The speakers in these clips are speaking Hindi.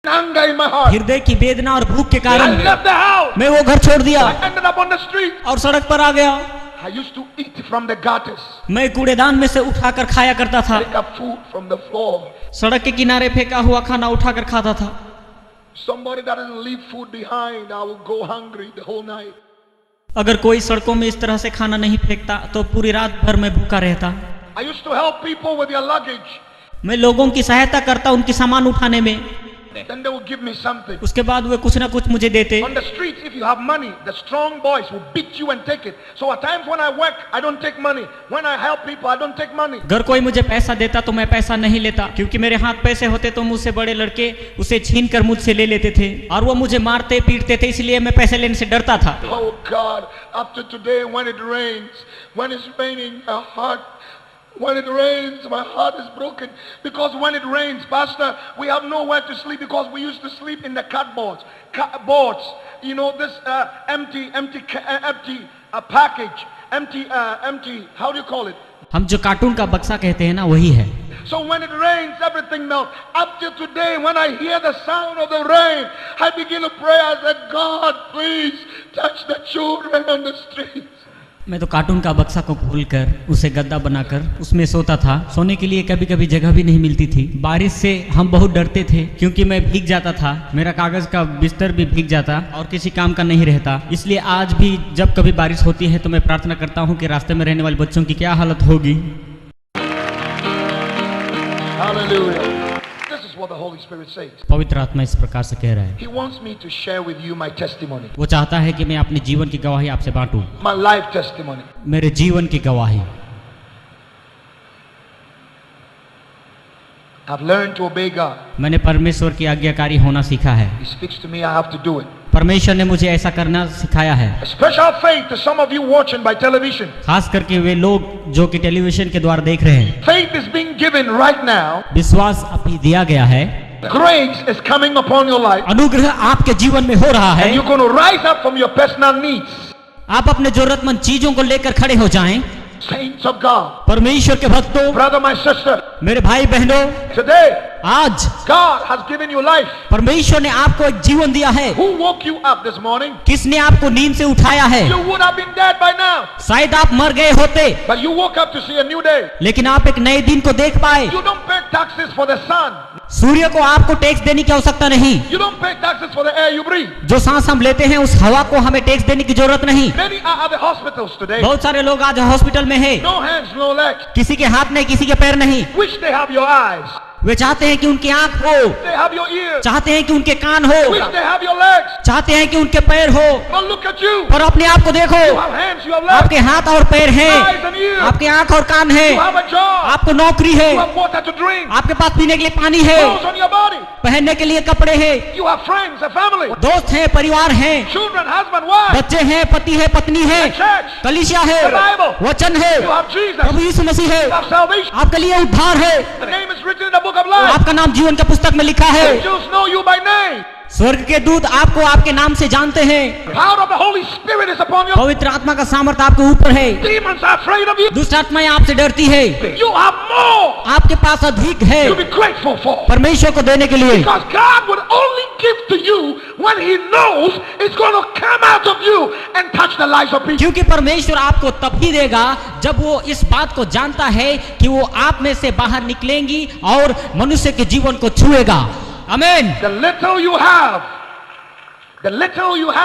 Anger in my heart. हृदय की वेदना और भूख के I कारण left the house. मैं वो घर छोड़ दिया I ended up on the street. और सड़क पर आ गया। I used to eat from the gutters. मैं कूड़ेदान में से उठाकर खाया करता था। Pick up food from the floor. सड़क के किनारे फेंका हुआ खाना उठाकर खाता था। Somebody that doesn't leave food behind, I will go hungry the whole night. अगर कोई सड़कों में इस तरह से खाना नहीं फेंकता तो पूरी रात भर मैं भूखा रहता। I used to help people with their luggage. मैं लोगों की सहायता करता उनकी सामान उठाने में। Then they will give me something. उसके बाद वे कुछ ना कुछ मुझे देते। On the streets, if you have money, the strong boys will beat you and take it. So at times when I work, I don't take money. When I help people, I don't take money. अगर कोई मुझे पैसा देता तो मैं पैसा नहीं लेता, क्योंकि मेरे हाथ पैसे होते तो मुझसे बड़े लड़के उसे छीन कर मुझसे ले लेते थे और वो मुझे मारते पीटते थे, इसलिए मैं पैसे लेने से डरता था। Oh God, up to today when it rains, when it's raining, when it rains, my heart is broken. Because when it rains, Pastor, we have nowhere to sleep because we used to sleep in the cardboards. You know, this empty package, empty, how do you call it? हम जो कार्टून का बक्सा कहते हैं ना, वही है। So when it rains, everything melts. Up to today, when I hear the sound of the rain, I begin to pray. I said, God, please touch the children on the streets. मैं तो कार्टून का बक्सा को खोलकर उसे गद्दा बनाकर उसमें सोता था। सोने के लिए कभी कभी जगह भी नहीं मिलती थी। बारिश से हम बहुत डरते थे क्योंकि मैं भीग जाता था, मेरा कागज का बिस्तर भी भीग जाता और किसी काम का नहीं रहता। इसलिए आज भी जब कभी बारिश होती है तो मैं प्रार्थना करता हूँ कि रास्ते में रहने वाले बच्चों की क्या हालत होगी। Hallelujah. This is what the Holy Spirit says. पवित्र आत्मा इस प्रकार से कह रहा है। He wants me to share with you my testimony. वो चाहता है कि मैं अपने जीवन की गवाही आपसे बांटूं। My life testimony. मेरे जीवन की गवाही। I've learned to obey God. मैंने परमेश्वर की आज्ञाकारी होना सीखा है। He speaks to me, I have to do it. परमेश्वर ने मुझे ऐसा करना सिखाया है। A special faith to some of you watching by television. खास करके वे लोग जो कि टेलीविजन के द्वारा देख रहे हैं। Faith is being given right now. विश्वास अभी दिया गया है। Grace is coming upon your life. अनुग्रह आपके जीवन में हो रहा है। And you're going to rise up from your personal needs. आप अपने जरूरतमंद चीजों को लेकर खड़े हो जाएं। Saints of God. परमेश्वर के भक्तों, Brother, my sister. मेरे भाई बहनों, Today, आज God has given you life. परमेश्वर ने आपको एक जीवन दिया है। Who woke you up this morning? किसने आपको नींद से उठाया है? You would have been dead by now. शायद आप मर गए होते, But you woke up to see a new day. लेकिन आप एक नए दिन को देख पाए। You don't pay taxes for the sun. सूर्य को आपको टैक्स देने की आवश्यकता नहीं। You don't pay taxes for the air you breathe. जो सांस हम लेते हैं उस हवा को हमें टैक्स देने की जरूरत नहीं। Many are at the hospitals today. बहुत सारे लोग आज हॉस्पिटल में हैं। No hands, no legs. किसी के हाथ नहीं, किसी के पैर नहीं। Wish they have your eyes. वे चाहते हैं कि उनकी आंख हो, They have your ears. चाहते हैं कि उनके कान हो, Wish they have your legs. चाहते हैं कि उनके पैर हो। But look at you. पर अपने आप को देखो, You have hands, you have legs. आपके हाथ और पैर हैं, Eyes and ears. आपके आंख और कान हैं, You have a job. आपको नौकरी है, You have water to drink. आपके पास पीने के लिए पानी है, Clothes on your body. पहनने के लिए कपड़े हैं, You have friends, a family. दोस्त हैं, परिवार हैं, Children, husband, wife. बच्चे हैं, पति है, पत्नी है, A church. कलीसिया है, The Bible. वचन है, You have Jesus. प्रभु यीशु मसीह है, You have salvation. आपके लिए उद्धार है, The name is written in the book of life. आपका नाम जीवन के पुस्तक में लिखा है। Angels know you by name. स्वर्ग के दूत आपको आपके नाम से जानते हैं। Power of the Holy Spirit is upon you. पवित्र आत्मा का सामर्थ्य आपके ऊपर है। Demons are afraid of you. दुष्ट आत्माएं आपसे डरती है। You have more आपके पास अधिक है to be grateful for. परमेश्वर को देने के लिए। Because God would only give to you when He knows it's going to come out of you and touch the lives of people. क्योंकि परमेश्वर आपको तभी देगा जब वो इस बात को जानता है कि वो आप में से बाहर निकलेंगी और मनुष्य के जीवन को छुएगा। आमीन। The little you have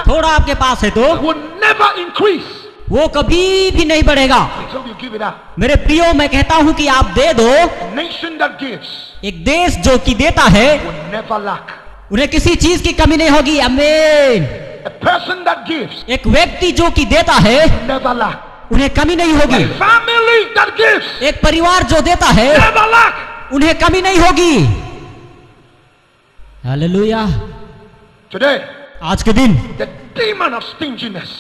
थोड़ा आपके पास है तो would never increase वो कभी भी नहीं बढ़ेगा until you give it out. मेरे प्रियो, मैं कहता हूँ कि आप दे दो। A nation that gives एक देश जो कि देता है would never lack. उन्हें किसी चीज की कमी नहीं होगी। आमीन। A person that gives एक व्यक्ति जो कि देता है never lack. उन्हें कमी नहीं होगी। A family that gives एक परिवार जो देता है never lack. उन्हें कमी नहीं होगी। हालेलुया। Today, आज के दिन the demon of stinginess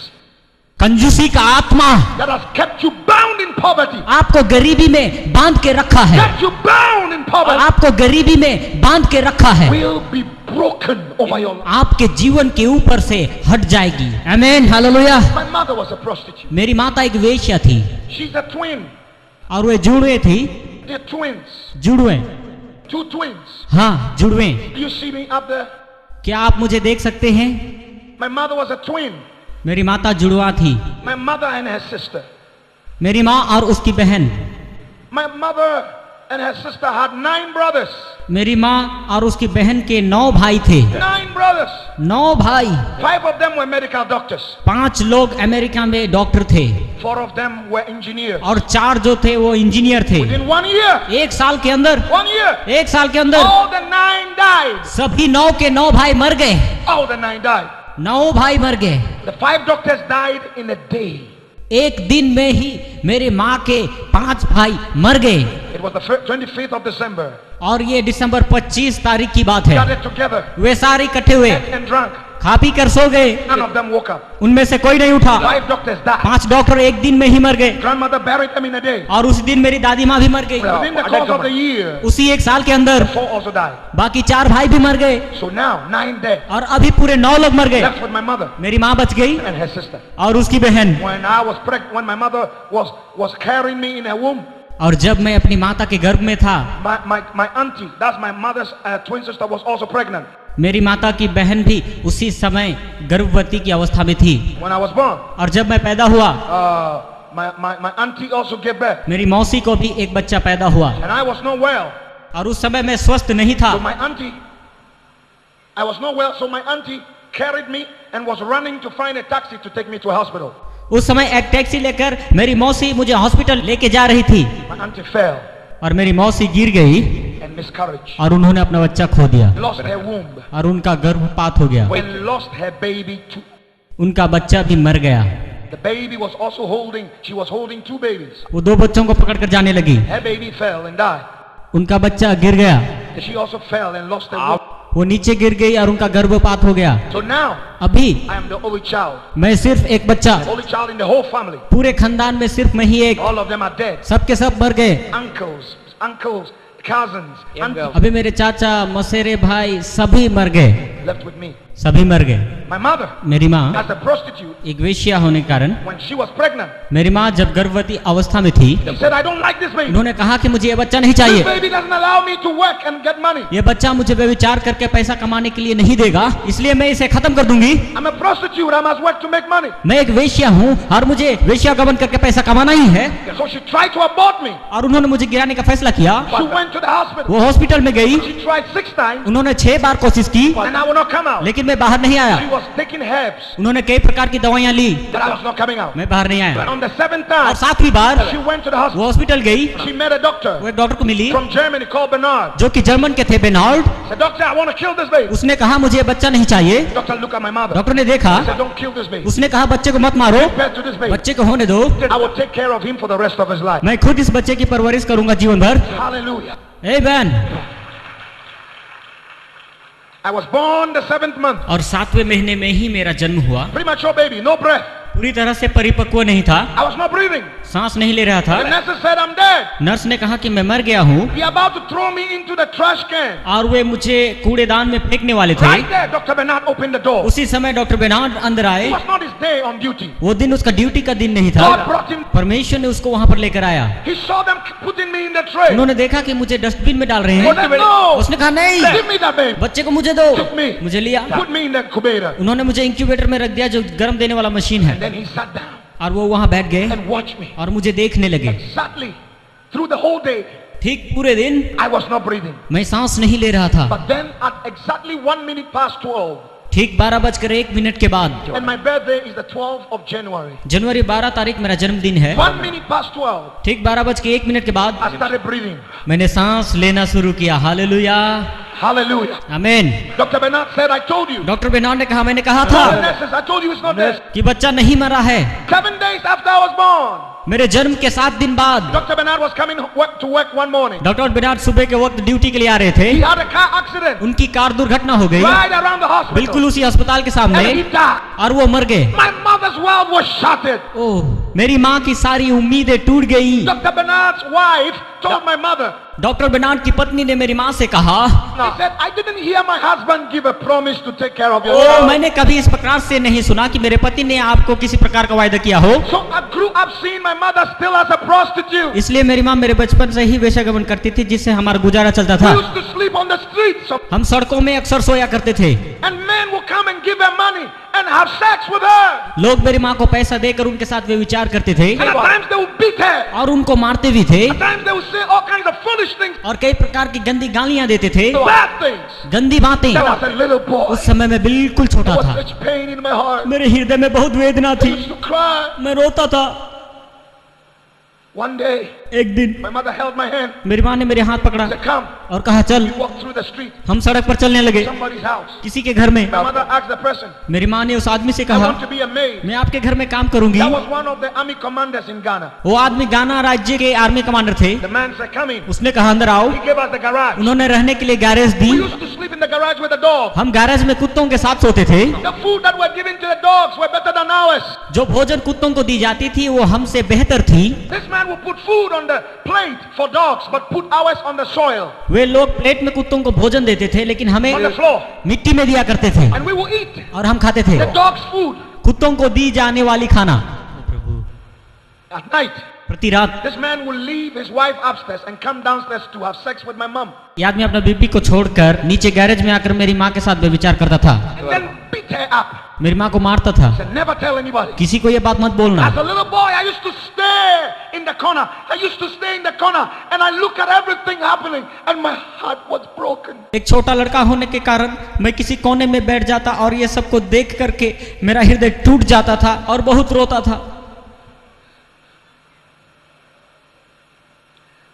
कंजूसी का आत्मा that has kept you bound in poverty, आपको गरीबी में बांध के रखा है, kept you bound in poverty, आपको गरीबी में बांध के रखा है, will be broken over your life. आपके जीवन के ऊपर से हट जाएगी। आमीन। Hallelujah. My mother was a prostitute. मेरी माता एक वेश्या थी She's a twin. और वे जुड़वे थी। They're twins. जुड़वे 2 twins. हाँ, जुड़वे। You see me up there? क्या आप मुझे देख सकते हैं? My mother was a twin. मेरी माता जुड़वा थी। My mother and her sister. मेरी माँ और उसकी बहन। My mother and her sister had 9 brothers. मेरी माँ और उसकी बहन के 9 भाई थे। 9 brothers. 9 भाई। 5 of them were medical doctors. 5 लोग अमेरिका में डॉक्टर थे 4 of them were engineers. और 4 जो थे वो इंजीनियर थे। Within 1 year. 1 साल के अंदर, 1 year. 1 साल के अंदर All the 9 died. सभी 9 के 9 भाई मर गए। All the 9 died. 9 भाई मर गए। The 5 doctors died in a day. एक दिन में ही मेरे माँ के 5 भाई मर गए। It was the 25th of December. और ये दिसंबर 25 तारीख की बात है। Gathered together. वे सारे इकट्ठे हुए, Ate and drank. खा पी कर सो गए। None of them woke up. उनमें से कोई नहीं उठा। 5 doctors died. 5 डॉक्टर एक दिन में ही मर गए। Grandmother buried them in a day. और उस दिन मेरी दादी माँ भी मर गई। Within the course of the year, उसी 1 साल के अंदर 4 also died. बाकी 4 भाई भी मर गए। So now 9 dead. और अभी पूरे 9 लोग मर गए। Left with my mother मेरी माँ बच गई and her sister. और उसकी बहन। When my mother was carrying me in her womb, और जब मैं अपनी माता के गर्भ में था, my auntie, that's my mother's twin sister, was also pregnant. मेरी माता की बहन भी उसी समय गर्भवती की अवस्था में थी। When I was born, और जब मैं पैदा हुआ, my auntie also gave birth. मेरी मौसी को भी एक बच्चा पैदा हुआ। And I was not well. और उस समय मैं स्वस्थ नहीं था। So I was not well, so my auntie carried me and was running to find a taxi to take me to a hospital. उस समय एक टैक्सी लेकर मेरी मौसी मुझे हॉस्पिटल लेके जा रही थी। My auntie fell और मेरी मौसी गिर गई and miscarriage. और उन्होंने अपना बच्चा खो दिया Lost her womb और उनका गर्भपात हो गया। and lost her baby too. उनका बच्चा भी मर गया। The baby was also she was holding 2 babies. वो 2 बच्चों को पकड़कर जाने लगी। Her baby fell and died. उनका बच्चा गिर गया। And she also fell and lost her womb. वो नीचे गिर गई और उनका गर्भपात हो गया। So now अभी I am the only child. मैं सिर्फ एक बच्चा, Only child in the whole family. पूरे खानदान में सिर्फ मैं ही एक। All of them are dead. सब के सब मर गए। Uncles, cousins, aunties अभी मेरे चाचा, मसेरे भाई सभी मर गए। left with me. सभी मर गए। My mother, मेरी माँ as a prostitute, एक वेश्या होने के कारण, when she was pregnant, मेरी माँ जब गर्भवती अवस्था में थी, she said, I don't like this baby. उन्होंने कहा कि मुझे ये बच्चा नहीं This चाहिए। baby doesn't allow me to work and get money. ये बच्चा मुझे व्यभिचार करके पैसा कमाने के लिए नहीं देगा, इसलिए मैं इसे खत्म कर दूंगी। I'm a prostitute. I must work to make money. मैं एक वेश्या हूँ और मुझे वेश्या गमन करके पैसा कमाना ही है। So she tried to abort me. और उन्होंने मुझे गिराने का फैसला किया। She went to the hospital. वो हॉस्पिटल में गई। She tried 6 times उन्होंने 6 बार कोशिश की, and I would not come out. लेकिन मैं बाहर नहीं आया। She was taking herbs, उन्होंने कई प्रकार की दवाइयाँ ली, but I was not coming out. मैं बाहर नहीं आया। On the 7th और time, 7वीं बार she went to the वो hospital. हॉस्पिटल गई। She met a doctor वो एक डॉक्टर को मिली from Germany called Bernard. जो कि जर्मन के थे, बेनाल्ड। Said, doctor, I want to kill this baby. उसने कहा मुझे ये बच्चा नहीं चाहिए। Doctor, look at my mother. Doctor ने देखा, Said, don't kill this baby. उसने कहा बच्चे को मत मारो, Give birth to this baby. बच्चे को होने दो, I will take care of him for the rest of his life. मैं खुद इस बच्चे की परवरिश करूंगा जीवन भर। Hallelujah. Amen. I was born the 7th month. और 7वें महीने में ही मेरा जन्म हुआ। Premature baby, no breath. पूरी तरह से परिपक्व नहीं था, I was not breathing. सांस नहीं ले रहा The था। nurses said, I'm dead. Nurse ने कहा कि मैं मर गया हूँ He about to throw me into the trash can. और वे मुझे कूड़ेदान में फेंकने वाले थे। Right there, Dr. Bernard opened the door. उसी समय डॉक्टर बेनार्ड अंदर It आए। was not his day on duty. वो दिन उसका ड्यूटी का दिन नहीं God था। brought him. परमेश्वर ने उसको वहां पर लेकर आया। He saw them putting me in the tray. उन्होंने देखा कि मुझे डस्टबिन में डाल रहे He हैं। said, no. उसने कहा नहीं, Give me that baby. बच्चे को मुझे दो। Took me. मुझे लिया। Put me in the incubator. उन्होंने मुझे इंक्यूबेटर में रख दिया जो गर्म देने वाला मशीन है। And then he sat down और वो वहां बैठ गए and watched me. और मुझे देखने लगे। Exactly. Through the whole day, ठीक पूरे दिन I was not breathing. मैं सांस नहीं ले रहा था। But then at exactly 1 minute past 12, ठीक 12:01 के बाद, and my birthday is the 12th of January. जनवरी 12 तारीख मेरा जन्मदिन है। 1 minute past 12, ठीक 12:01 के बाद I started breathing. मैंने सांस लेना शुरू किया। Hallelujah, Hallelujah. आमीन। Dr. Bernard said, I told you. Doctor Bernard ने कहा, मैंने कहा The था nurses, I told you it's not dead. कि बच्चा नहीं मरा है। 7 days after I was born, मेरे जन्म के 7 दिन बाद Dr. Bernard was coming to work one morning. Doctor Bernard सुबह के वक्त ड्यूटी के लिए आ रहे थे। He had a car accident उनकी कार दुर्घटना हो गई right around the hospital. बिल्कुल उसी अस्पताल के And सामने, he died. और वो मर गए। My mother mother's world was shattered. ओह, मेरी माँ की सारी उम्मीदें टूट गई। Dr. Bernard's wife told my mother, doctor Bernard की पत्नी ने मेरी माँ से कहा, he said, I didn't hear my husband give a promise to take care of your O child. मैंने कभी इस प्रकार से नहीं सुना कि मेरे पति ने आपको किसी प्रकार का वायदा किया हो। So I grew up seeing my mother still as a prostitute. इसलिए मेरी माँ मेरे बचपन से ही वेश्यागमन करती थी, जिससे हमारा गुजारा चलता We था। used to sleep on the streets. हम सड़कों में अक्सर सोया करते थे। And men would come and give her money and have sex with her. लोग मेरी माँ को पैसा देकर उनके साथ वे विचार करते थे And at times they would beat her. और उनको मारते भी थे At times they would say all kinds of foolish things, और कई प्रकार की गंदी गालियां देते थे, bad things. गंदी बातें। There was a little boy. उस समय मैं बिल्कुल There छोटा was था, such pain in my heart. मेरे हृदय में बहुत वेदना I थी, used to cry. मैं रोता था। One day, एक दिन my mother held my hand. मेरी माँ ने मेरे हाथ पकड़ा Said, come. और कहा चल। We walked through the street. हम सड़क पर चलने लगे, Somebody's house. किसी के घर में। My mother asked the person, मेरी माँ ने उस आदमी से I कहा, want to be a maid. मैं आपके घर में काम करूंगी। That was one of the army commanders in Ghana. वो आदमी गाना राज्य के आर्मी कमांडर थे। The man said, come in. उसने कहा अंदर आओ। He gave us the garage. उन्होंने रहने के लिए garage the. We used to sleep in the garage with the dog. हम गैरेज में कुत्तों के साथ सोते थे। The food that were given to the dogs were better than ours. जो भोजन कुत्तों को दी जाती थी वो हमसे बेहतर थी। This man would put food on the plate for dogs, but put ours on the soil, वे लोग प्लेट में कुत्तों को भोजन देते थे, लेकिन हमें on the floor, मिट्टी में दिया करते थे and we will eat और हम खाते थे the dog's food कुत्तों को दी जाने वाली खाना। at night. प्रति रात This man will leave his wife upstairs and come downstairs to have sex with my mom, ये आदमी अपना बीबी को छोड़कर नीचे गैरेज में आकर मेरी माँ के साथ व्यभिचार करता था, and then beat her up. मेरी माँ को मारता था। Said, never tell anybody. किसी को ये बात मत बोलना। As a little boy, I used to stare in the corner. I used to stay in the corner and I look at everything happening and my heart was broken. एक छोटा लड़का होने के कारण मैं किसी कोने में बैठ जाता और ये सबको देख करके मेरा हृदय टूट जाता था और बहुत रोता था।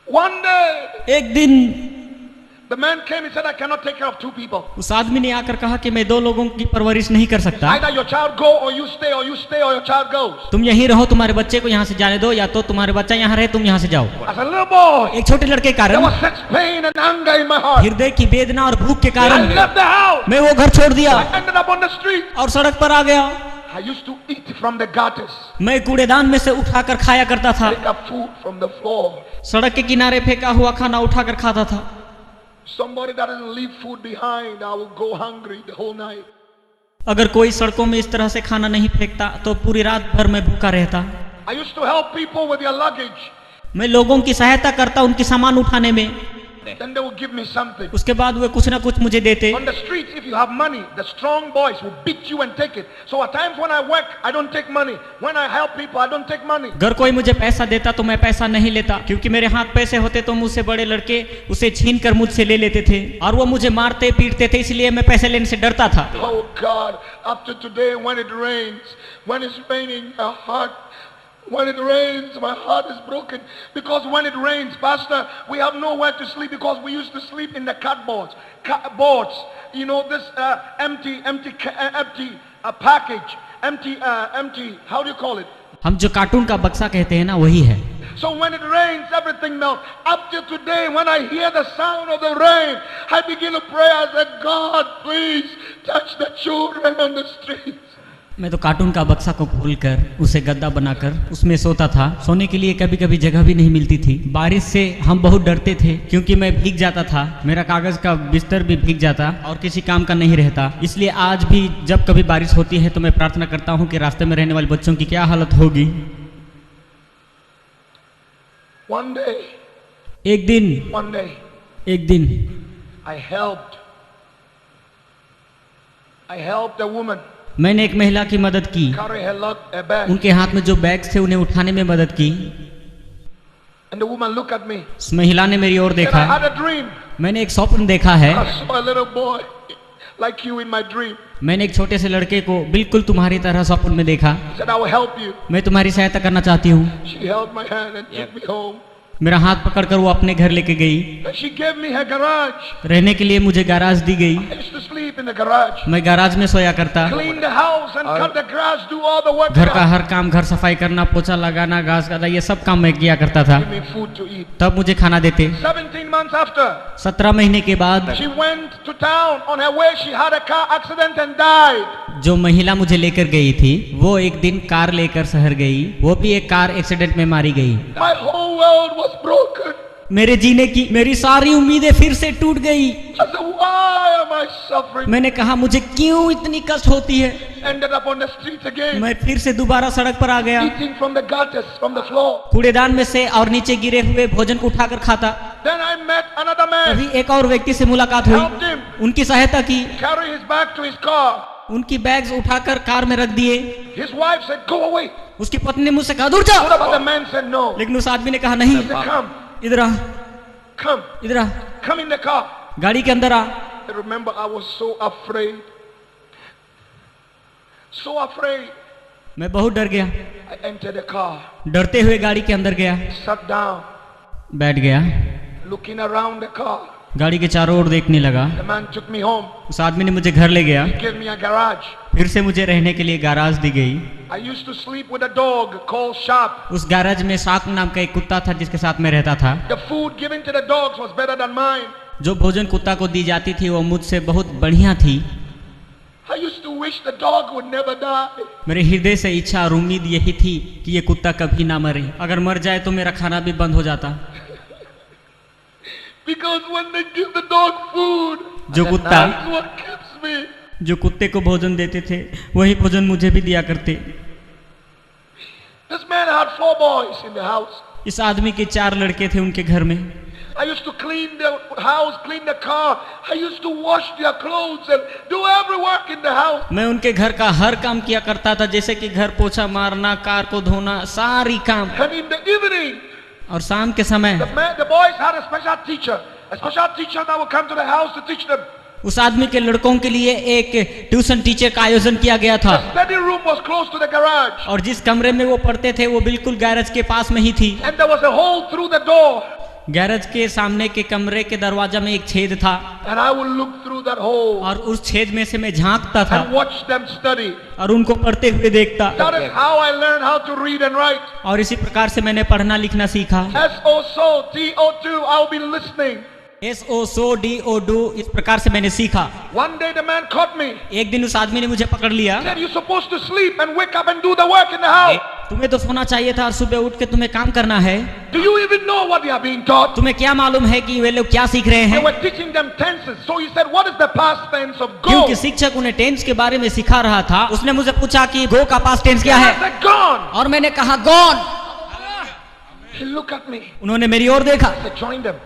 One day, एक दिन the man came and said, I cannot take care of two people. उस आदमी ने आकर कहा कि मैं दो लोगों की परवरिश नहीं कर सकता। Either your child go or you stay, or you stay or your child goes. तुम यहीं रहो, तुम्हारे बच्चे को यहाँ से जाने दो, या तो तुम्हारे बच्चा यहाँ रहे, तुम यहाँ से जाओ। As a little boy, एक छोटे लड़के के there कारण was such pain and anger in my heart. हृदय की वेदना और भूख के I कारण left the house. मैं वो घर छोड़ दिया I ended up on the street. और सड़क पर आ गया। I used to eat from the gutters, मैं कूड़ेदान में से उठाकर खाया करता था, pick up food from the floor. सड़क के किनारे फेंका हुआ खाना उठाकर खाता था। Somebody that doesn't leave food behind, I will go hungry the whole night. अगर कोई सड़कों में इस तरह से खाना नहीं फेंकता तो पूरी रात भर मैं भूखा रहता। I used to help people with their luggage. मैं लोगों की सहायता करता उनकी सामान उठाने में। Then they will give me something. उसके बाद वे कुछ ना कुछ मुझे देते। On the streets, if you have money, the strong boys will beat you and take it. So at times when I work, I don't take money. When I help people, I don't take money. अगर कोई मुझे पैसा देता तो मैं पैसा नहीं लेता, क्योंकि मेरे हाथ पैसे होते तो मुझसे बड़े लड़के उसे छीन कर मुझसे ले लेते थे और वो मुझे मारते पीटते थे, इसलिए मैं पैसे लेने से डरता था। Oh God, up to today when it rains, when it's raining, when it rains, my heart is broken. Because when it rains, Pastor, we have nowhere to sleep because we used to sleep in the cardboards. You know, this empty package, empty, how do you call it? हम जो कार्टून का बक्सा कहते हैं ना, वही है। So when it rains, everything melts. Up to today, when I hear the sound of the rain, I begin to pray. I said, God, please touch the children on the streets. मैं तो कार्टून का बक्सा को खोलकर उसे गद्दा बनाकर उसमें सोता था। सोने के लिए कभी कभी जगह भी नहीं मिलती थी। बारिश से हम बहुत डरते थे, क्योंकि मैं भीग जाता था, मेरा कागज का बिस्तर भी भीग जाता और किसी काम का नहीं रहता। इसलिए आज भी जब कभी बारिश होती है तो मैं प्रार्थना करता हूँ कि रास्ते में रहने वाले बच्चों की क्या हालत होगी। One day, एक दिन I helped a woman मैंने एक महिला की मदद की। carry her bag. उनके हाथ में जो बैग थे उन्हें उठाने में मदद की। And the woman looked at me. उस महिला ने मेरी ओर Said, I देखा। had a dream. मैंने एक स्वप्न देखा है। I saw a little boy like you in my dream. मैंने एक छोटे से लड़के को बिल्कुल तुम्हारी तरह स्वप्न में देखा। He said, I will help you. मैं तुम्हारी सहायता करना चाहती हूँ। She held my hand and took me home. मेरा हाथ पकड़कर वो अपने घर लेके गई। And she gave me her garage. रहने के लिए मुझे गैराज दी गई। I used to sleep in the garage. मैं गैराज में सोया करता। Clean the house and cut the grass, do all the work. घर का हर काम, घर सफाई करना, पोछा लगाना, घास काटना, ये सब काम मैं किया करता था। Give me food to eat. तब मुझे खाना देते। 17 months after, 17 महीने के बाद she went to town. On her way, she had a car accident and died. जो महिला मुझे लेकर गई थी वो एक दिन कार लेकर शहर गई, वो भी एक कार एक्सीडेंट में मारी गई। My whole world was broken. मेरे जीने की मेरी सारी उम्मीदें फिर से टूट गई। I said, why am I suffering? मैंने कहा मुझे क्यों इतनी कष्ट होती है। Ended up on the streets again, मैं फिर से दोबारा सड़क पर आ गया, eating from the gutters, from the floor. कूड़ेदान में से और नीचे गिरे हुए भोजन को उठाकर खाता। Then I met another man, अभी एक और व्यक्ति से मुलाकात helped हुई, him उनकी सहायता की, carry his bag to his car. उनकी बैग्स उठाकर कार में रख दिए। His wife said, go away. उसकी पत्नी ने मुझसे कहा दूर जा, But the man said no. लेकिन उस आदमी ने कहा नहीं, He said, come, इधर आ, come, इधर आ, come in the car. गाड़ी के अंदर आ। I remember I was so afraid. So afraid. मैं बहुत डर गया, I entered the car, डरते हुए गाड़ी के अंदर गया, sat down, बैठ गया, looking around the car. गाड़ी के चारों ओर देखने लगा। The man took me home, उस आदमी ने मुझे घर ले गया, gave me a garage. फिर से मुझे रहने के लिए गैराज दी गई। I used to sleep with a dog called Sharp. उस गैराज में शार्क नाम का एक कुत्ता था जिसके साथ मैं रहता था। The food given to the dogs was better than mine. जो भोजन कुत्ता को दी जाती थी वो मुझसे बहुत बढ़िया थी। I used to wish the dog would never die. मेरे हृदय से इच्छा और उम्मीद यही थी कि ये कुत्ता कभी ना मरे, अगर मर जाए तो मेरा खाना भी बंद हो जाता। Because when they give the dog food, जो कुत्ता that's what keeps me. जो कुत्ते को भोजन देते थे वही भोजन मुझे भी दिया करते। This man had 4 boys in the house. इस आदमी के 4 लड़के थे उनके घर में। I used to clean the house, clean the car. I used to wash their clothes and do every work in the house. मैं उनके घर का हर काम किया करता था, जैसे कि घर पोछा मारना, कार को धोना, सारी काम। And in the evening, और शाम के समय the boys had a special teacher that would come to the house to teach them. उस आदमी के लड़कों के लिए एक ट्यूशन टीचर का आयोजन किया गया था। The study room was close to the garage. और जिस कमरे में वो पढ़ते थे वो बिल्कुल गैरेज के पास में ही थी। And there was a hole through the door. Garage के सामने के कमरे के दरवाजा में एक छेद था, And I would look through that hole और उस छेद में से मैं झांकता था and watch them study. और उनको पढ़ते हुए देखता। That is how I learned how to read and write. और इसी प्रकार से मैंने पढ़ना लिखना सीखा। SO-SO-T-O-2, I'll be listening. SO-SO-D-O-2 इस प्रकार से मैंने सीखा। One day the man caught me. एक दिन उस आदमी ने मुझे पकड़ लिया। He said, you're supposed to sleep and wake up and do the work in the house. तुम्हें तो सोना चाहिए था और सुबह उठ के तुम्हें काम करना है। Do you even know what they are being taught? तुम्हें क्या मालूम है कि वे लोग क्या सीख रहे They हैं? were teaching them tenses. So he said, what is the past tense of go? क्योंकि शिक्षक उन्हें टेंस के बारे में सिखा रहा था। उसने मुझे पूछा कि गो का पास्ट टेंस क्या I है, said, gone. और मैंने कहा gone. He looked at me. उन्होंने मेरी ओर देखा। I said, join them.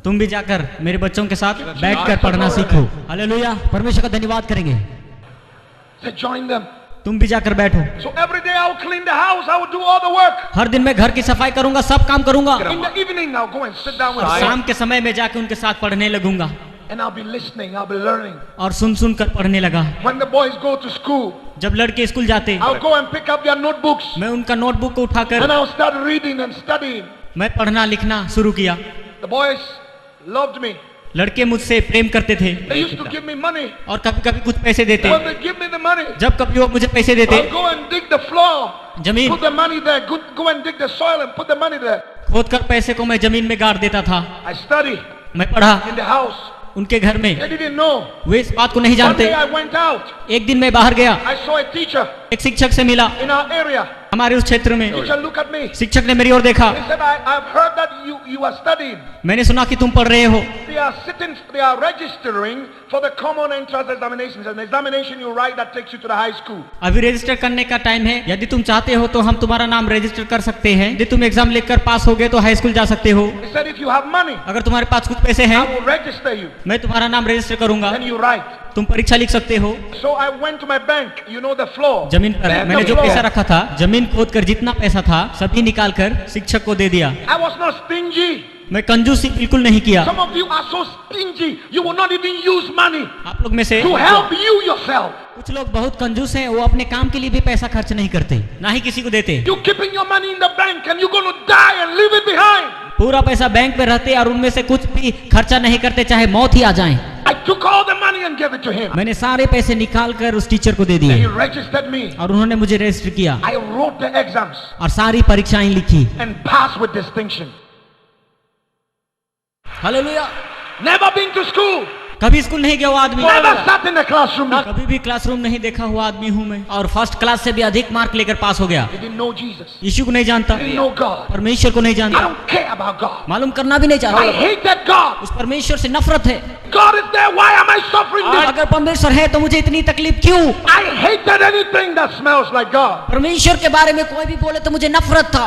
तुम भी जाकर मेरे बच्चों के साथ बैठकर पढ़ना सीखो। हालेलुया, परमेश्वर का धन्यवाद करेंगे। I said, join them. तुम भी जाकर बैठो। So every day I would clean the house. I would do all the work. हर दिन मैं घर की सफाई करूंगा, सब काम करूंगा। In the evening, I'll go and sit down with और them. शाम के समय में जाकर उनके साथ पढ़ने लगूंगा। And I'll be listening. I'll be learning. और सुन सुन कर पढ़ने लगा। When the boys go to school, जब लड़के स्कूल जाते I'll go and pick up their notebooks. मैं उनका नोटबुक को उठाकर And I'll start reading and studying. मैं पढ़ना लिखना शुरू किया। The boys loved me. लड़के मुझसे प्रेम करते थे They used to give me money. और कभी कभी कुछ पैसे देते। When they give me the money, जब कभी वो मुझे पैसे देते, I'll go and dig the floor. जमीन Put the money there. Go and dig the soil and put the money there. खोद कर पैसे को मैं जमीन में गाड़ देता था। I study मैं पढ़ा in the house. उनके घर में। They didn't know. वे इस बात को नहीं One जानते। day I went out. एक दिन मैं बाहर गया, I saw a teacher एक शिक्षक से मिला in our area. हमारे उस क्षेत्र में। Teacher looked at me. शिक्षक ने मेरी ओर देखा। He said, I've heard that you are studying. मैंने सुना कि तुम पढ़ रहे हो। They are registering for the common entrance examinations. An examination you write that takes you to the high school. अभी रजिस्टर करने का टाइम है, यदि तुम चाहते हो तो हम तुम्हारा नाम रजिस्टर कर सकते हैं। यदि तुम एग्जाम लिखकर पास हो गए तो हाई स्कूल जा सकते हो। He said, if you have money, अगर तुम्हारे पास कुछ पैसे I हैं will register you. मैं तुम्हारा नाम रजिस्टर करूंगा, Then you write. तुम परीक्षा लिख सकते हो। So I went to my bank. You know the floor. जमीन पर The मैंने जो floor. पैसा रखा था, जमीन खोद कर जितना पैसा था सभी निकाल कर शिक्षक को दे दिया। I was not stingy. मैं कंजूसी बिल्कुल नहीं किया। Some of you are so stingy. You will not even use money आप लोग में से to help you yourself. कुछ लोग बहुत कंजूस हैं, वो अपने काम के लिए भी पैसा खर्च नहीं करते, ना ही किसी को देते। You're keeping your money in the bank and you're going to die and leave it behind. पूरा पैसा बैंक में रहते और उनमें से कुछ भी खर्चा नहीं करते, चाहे मौत ही आ जाए। I took all the money and gave it to him. मैंने सारे पैसे निकाल कर उस टीचर को दे He दिए registered me. और उन्होंने मुझे रजिस्टर किया I wrote the exams और सारी परीक्षाएं लिखी। and passed with distinction. Hallelujah. Never been to school. कभी स्कूल नहीं गया हुआ आदमी, Never sat in the classroom. कभी भी क्लासरूम नहीं देखा हुआ आदमी हूँ मैं, और फर्स्ट क्लास से भी अधिक मार्क लेकर पास हो गया। He didn't know Jesus. यीशु को नहीं जानता, He didn't know God. परमेश्वर को नहीं I जानता, don't care about God. मालूम करना भी नहीं I चाहता। hated God. उस परमेश्वर से नफरत है। God is there. Why am I suffering this? अगर परमेश्वर है तो मुझे इतनी तकलीफ क्यों? I hated anything that smells like God. परमेश्वर के बारे में कोई भी बोले तो मुझे नफरत था।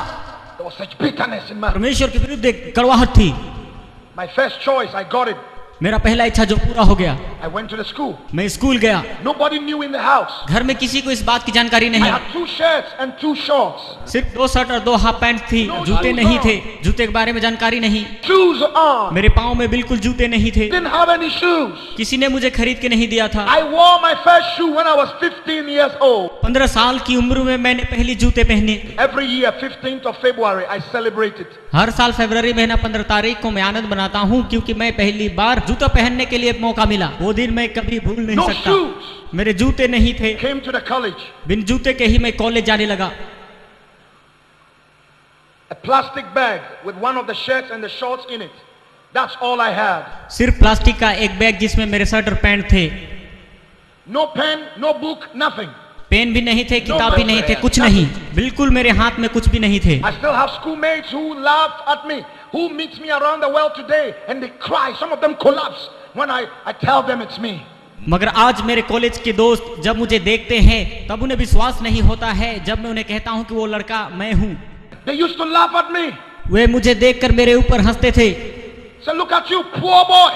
There was such bitterness in my. परमेश्वर के विरुद्ध एक कड़वाहट थी। My first choice, I got it. मेरा पहला इच्छा जो पूरा हो गया, I went to the school. मैं स्कूल गया। Nobody knew in the house. घर में किसी को इस बात की जानकारी I नहीं, had 2 shirts and 2 shorts. सिर्फ 2 शर्ट और 2 हाफ पैंट थी, जूते नहीं थे, जूते के बारे में जानकारी नहीं, Shoes on. मेरे पाँव में बिल्कुल जूते नहीं थे, Didn't have any shoes. किसी ने मुझे खरीद के नहीं दिया था। I wore my first shoe when I was 15 years old. 15 साल की उम्र में मैंने पहली जूते पहने। Every year, 15th of February, I celebrate it. हर साल फरवरी महीना 15 तारीख को मैं आनंद मनाता हूँ, क्योंकि मैं पहली बार जूता पहनने के लिए मौका मिला। वो दिन मैं कभी भूल नहीं No सकता। shoes. मेरे जूते नहीं थे, Came to the college. बिन जूते के ही मैं कॉलेज जाने लगा। A plastic bag with one of the shirts and the shorts in it. That's all I had. सिर्फ प्लास्टिक का एक बैग जिसमें मेरे शर्ट और पैंट थे, No pen, no book, nothing. Pen भी नहीं थे, किताब भी नहीं थे, कुछ नहीं, बिल्कुल मेरे हाथ में कुछ भी नहीं थे। I still have schoolmates who laugh at me, who meets me around the world today, and they cry. Some of them collapse when I tell them it's me. मगर आज मेरे कॉलेज के दोस्त जब मुझे देखते हैं तब उन्हें विश्वास नहीं होता है जब मैं उन्हें कहता हूं कि वो लड़का मैं हूं। They used to laugh at me. वे मुझे देखकर मेरे ऊपर हंसते थे। Say, look at you, poor boy.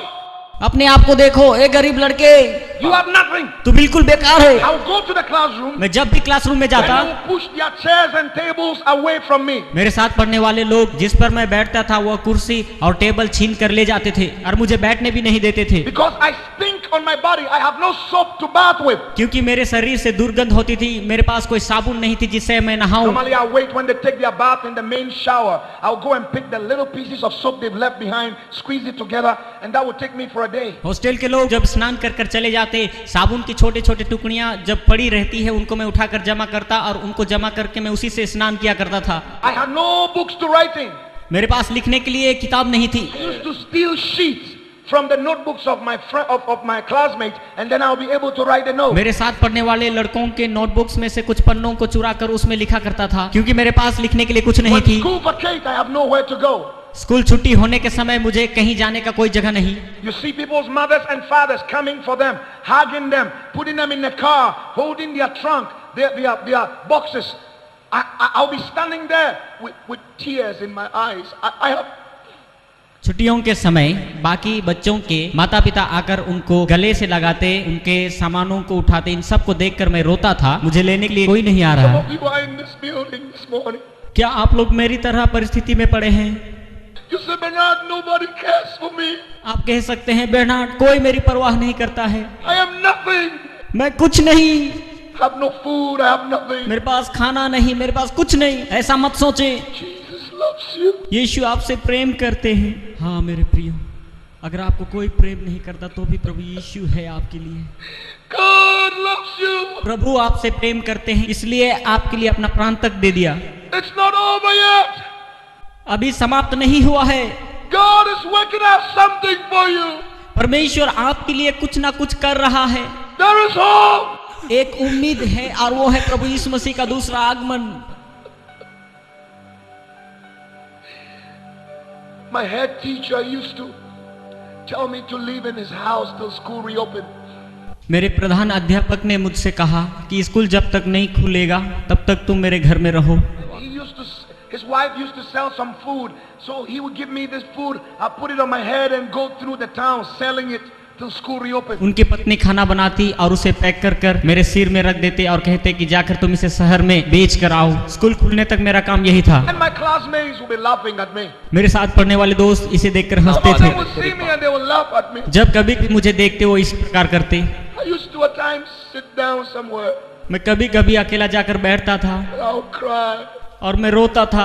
अपने आप को देखो, ए गरीब लड़के, You have nothing. तू बिल्कुल बेकार है। I would go to the classroom. मैं जब भी क्लासरूम में And जाता, they would push their chairs and tables away from me. मेरे साथ पढ़ने वाले लोग जिस पर मैं बैठता था वह कुर्सी और टेबल छीन कर ले जाते थे और मुझे बैठने भी नहीं देते थे, Because I stink on my body. I have no soap to bath with. क्योंकि मेरे शरीर से दुर्गंध होती थी। मेरे पास कोई साबुन नहीं थी जिससे मैं नहाऊं। Normally I wait when they take their bath in the main shower. I'll go and pick the little pieces of soap they've left behind, squeeze it together, and that would take me for a day. Hostel के लोग जब स्नान कर कर चले जाते, साबुन की छोटे छोटे टुकड़ियां जब पड़ी रहती है उनको मैं उठाकर जमा करता और उनको जमा करके मैं उसी से स्नान किया करता था। I had no books to write in. मेरे पास लिखने के लिए किताब नहीं थी। I used to steal sheets from the notebooks of my classmates, and then I'll be able to write a note. मेरे साथ पढ़ने वाले लड़कों के नोटबुक्स में से कुछ पन्नों को चुरा कर उसमें लिखा करता था, क्योंकि मेरे पास लिखने के लिए कुछ नहीं When थी। school vacates, I have nowhere to go. School छुट्टी होने के समय मुझे कहीं जाने का कोई जगह नहीं। You see people's mothers and fathers coming for them, hugging them, putting them in the car, holding their trunk, their boxes. I'll be standing there with tears in my eyes. I have. छुट्टियों के समय बाकी बच्चों के माता पिता आकर उनको गले से लगाते, उनके सामानों को उठाते, इन सब को देखकर मैं रोता था। मुझे लेने के लिए कोई नहीं आ Some रहा। of you are in this building this morning. क्या आप लोग मेरी तरह परिस्थिति में पड़े हैं? You say, Bernard, nobody cares for me. आप कह सकते हैं बेर्नार्ड, कोई मेरी परवाह नहीं करता है, I am nothing. मैं कुछ नहीं, I have no food. I have nothing. मेरे पास खाना नहीं, मेरे पास कुछ नहीं। ऐसा मत सोचें, Jesus loves you. यीशु आपसे प्रेम करते हैं। हाँ मेरे प्रियो, अगर आपको कोई प्रेम नहीं करता तो भी प्रभु यीशु है आपके लिए। God loves you. प्रभु आपसे प्रेम करते हैं, इसलिए आपके लिए अपना प्राण तक दे दिया। It's not over yet. अभी समाप्त नहीं हुआ है। God is working out something for you. परमेश्वर आपके लिए कुछ ना कुछ कर रहा है। There is hope. एक उम्मीद है और वो है प्रभु यीशु मसीह का दूसरा आगमन। My head teacher used to tell me to live in his house till school reopened. मेरे प्रधान अध्यापक ने मुझसे कहा कि स्कूल जब तक नहीं खुलेगा तब तक तुम मेरे घर में रहो। His wife used to sell some food, so he would give me this food. I put it on my head and go through the town selling it till school reopened. उनकी पत्नी खाना बनाती और उसे पैक कर कर मेरे सिर में रख देते और कहते कि जाकर तुम इसे शहर में बेच कर आओ। स्कूल खुलने तक मेरा काम यही था। And my classmates would be laughing at me. मेरे साथ पढ़ने वाले दोस्त इसे देखकर हंसते They थे। would see me and they would laugh at me. जब कभी भी मुझे देखते वो इस प्रकार करते। I used to at times sit down somewhere. मैं कभी कभी अकेला जाकर बैठता था And I would cry, और मैं रोता था,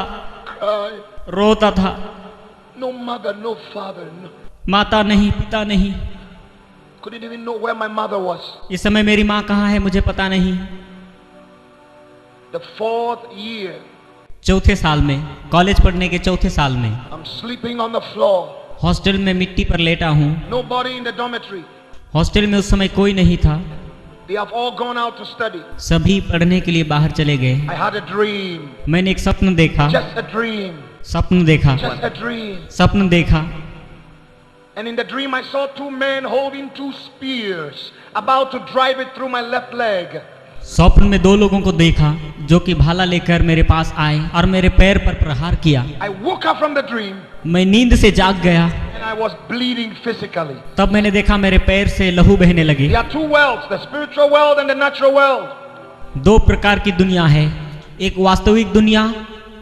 cry. रोता था। No mother, no father, no. माता नहीं, पिता नहीं। Couldn't even know where my mother was. इस समय मेरी माँ कहाँ है मुझे पता नहीं। The 4th year, चौथे साल में, कॉलेज पढ़ने के चौथे साल में I'm sleeping on the floor. Hostel में मिट्टी पर लेटा हूँ। Nobody in the dormitory. Hostel में उस समय कोई नहीं था, They have all gone out to study. सभी पढ़ने के लिए बाहर चले गए। I had a dream. मैंने एक सपन देखा, Just a dream. सपन देखा, Just a dream. सपन देखा। And in the dream I saw two men holding two spears, about to drive it through my left leg. स्वप्न में दो लोगों को देखा जो कि भाला लेकर मेरे पास आए और मेरे पैर पर प्रहार किया। I woke up from the dream मैं नींद से जाग गया, and I was bleeding physically. तब मैंने देखा मेरे पैर से लहू बहने लगे। There are two worlds, the spiritual world and the natural world. दो प्रकार की दुनिया है, एक वास्तविक दुनिया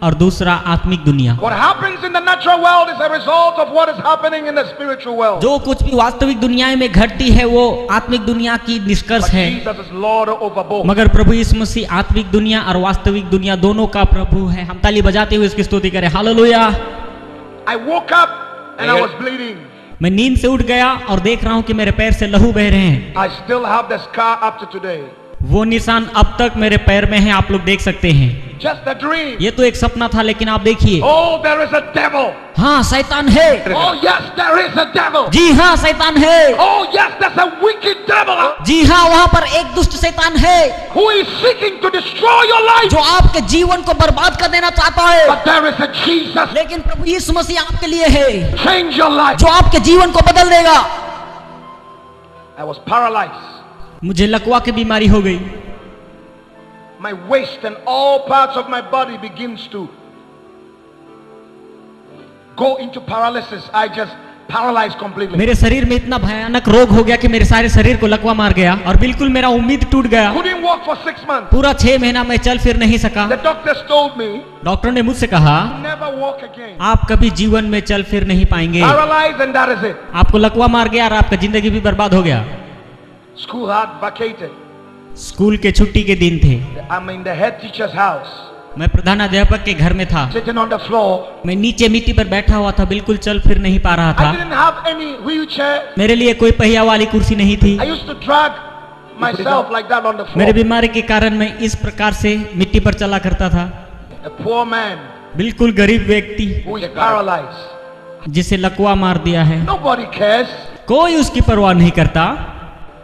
और दूसरा आत्मिक दुनिया। What happens in the natural world is a result of what is happening in the spiritual world. जो कुछ भी वास्तविक दुनिया में घटती है वो आत्मिक दुनिया की निष्कर्ष But है, Jesus is Lord over both. मगर प्रभु यीशु मसीह आत्मिक दुनिया और वास्तविक दुनिया दोनों का प्रभु है। हम ताली बजाते हुए इसकी स्तुति करें, hallelujah. I woke up and I was bleeding. मैं नींद से उठ गया और देख रहा हूँ कि मेरे पैर से लहू बह रहे हैं। I still have the scar up to today. वो निशान अब तक मेरे पैर में है, आप लोग देख सकते हैं। Just a dream. ये तो एक सपना था, लेकिन आप देखिए, Oh, there is a devil. हाँ शैतान है। Oh, yes, there is a devil. जी हाँ शैतान है। Oh, yes, there's a wicked devil जी हाँ वहाँ पर एक दुष्ट शैतान है who is seeking to destroy your life. जो आपके जीवन को बर्बाद कर देना चाहता है, But there is a Jesus. लेकिन प्रभु यीशु मसीह आपके लिए है Change your life. जो आपके जीवन को बदल देगा। I was paralyzed. मुझे लकवा की बीमारी हो गई। My waist and all parts of my body begins to go into paralysis. I just paralyzed completely. मेरे शरीर में इतना भयानक रोग हो गया कि मेरे सारे शरीर को लकवा मार गया और बिल्कुल मेरा उम्मीद टूट गया। Couldn't walk for 6 months. पूरा 6 महीना मैं चल फिर नहीं सका। The doctors told me, doctor ने मुझसे कहा, never walk again. आप कभी जीवन में चल फिर नहीं पाएंगे। Paralyzed and that is it. आपको लकवा मार गया और आपका जिंदगी भी बर्बाद हो गया। School had vacated. स्कूल के छुट्टी के दिन थे। I'm in the head teacher's house, मैं प्रधानाध्यापक के घर में था। sitting on the floor. मैं नीचे मिट्टी पर बैठा हुआ था, बिल्कुल चल फिर नहीं पा रहा I था। didn't have any wheelchair. मेरे लिए कोई पहिया वाली कुर्सी नहीं थी। I used to drag myself like that on the मेरे floor. बीमारी के कारण मैं इस प्रकार से मिट्टी पर चला करता था। A poor man बिल्कुल गरीब व्यक्ति who is paralyzed. जिसे लकवा मार दिया है, Nobody cares. कोई उसकी परवाह नहीं करता।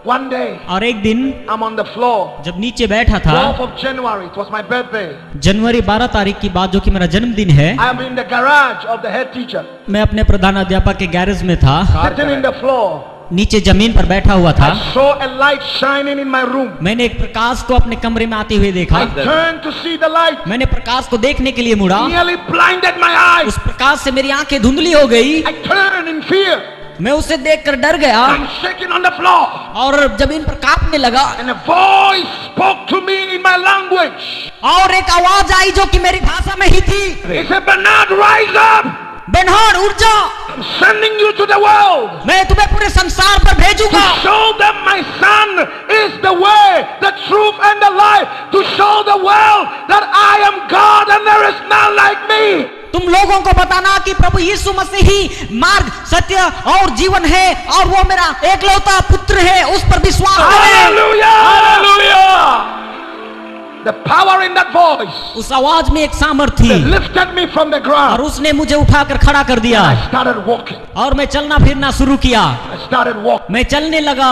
One day, और एक दिन I'm on the floor. जब नीचे बैठा था, 12th of January, it was my birthday. जनवरी 12 तारीख की बात, जो कि मेरा जन्मदिन है। I'm in the garage of the head teacher, मैं अपने प्रधानाध्यापक के गैरेज में था, sitting in the floor. नीचे जमीन पर बैठा हुआ था। I saw a light shining in my room. मैंने एक प्रकाश को अपने कमरे में आते हुए देखा। I turned to see the light. मैंने प्रकाश को देखने के लिए मुड़ा, Nearly blinded my eyes. उस प्रकाश से मेरी आंखें धुंधली हो गई। I turned in fear. मैं उसे देखकर डर गया I'm shaking on the floor. और जमीन पर कांपने लगा। And a voice spoke to me in my language. और एक आवाज आई जो कि मेरी भाषा में ही थी। He said, Bernard, rise up. बेनहार उठ जा, I'm sending you to the world. मैं तुम्हें पूरे संसार पर To भेजूंगा। show them my son is the way, the truth and the life. To show the world that I am God and there is none like me. तुम लोगों को बताना कि प्रभु यीशु मसीह ही मार्ग, सत्य और जीवन है और वो मेरा एकलौता पुत्र है, उस पर विश्वास करें। Hallelujah! Hallelujah! The power in that voice उस आवाज में एक सामर्थ्य थी lifted me from the और ground. उसने मुझे उठाकर खड़ा कर दिया I started walking. और मैं चलना फिरना शुरू किया। I started walking. मैं चलने लगा।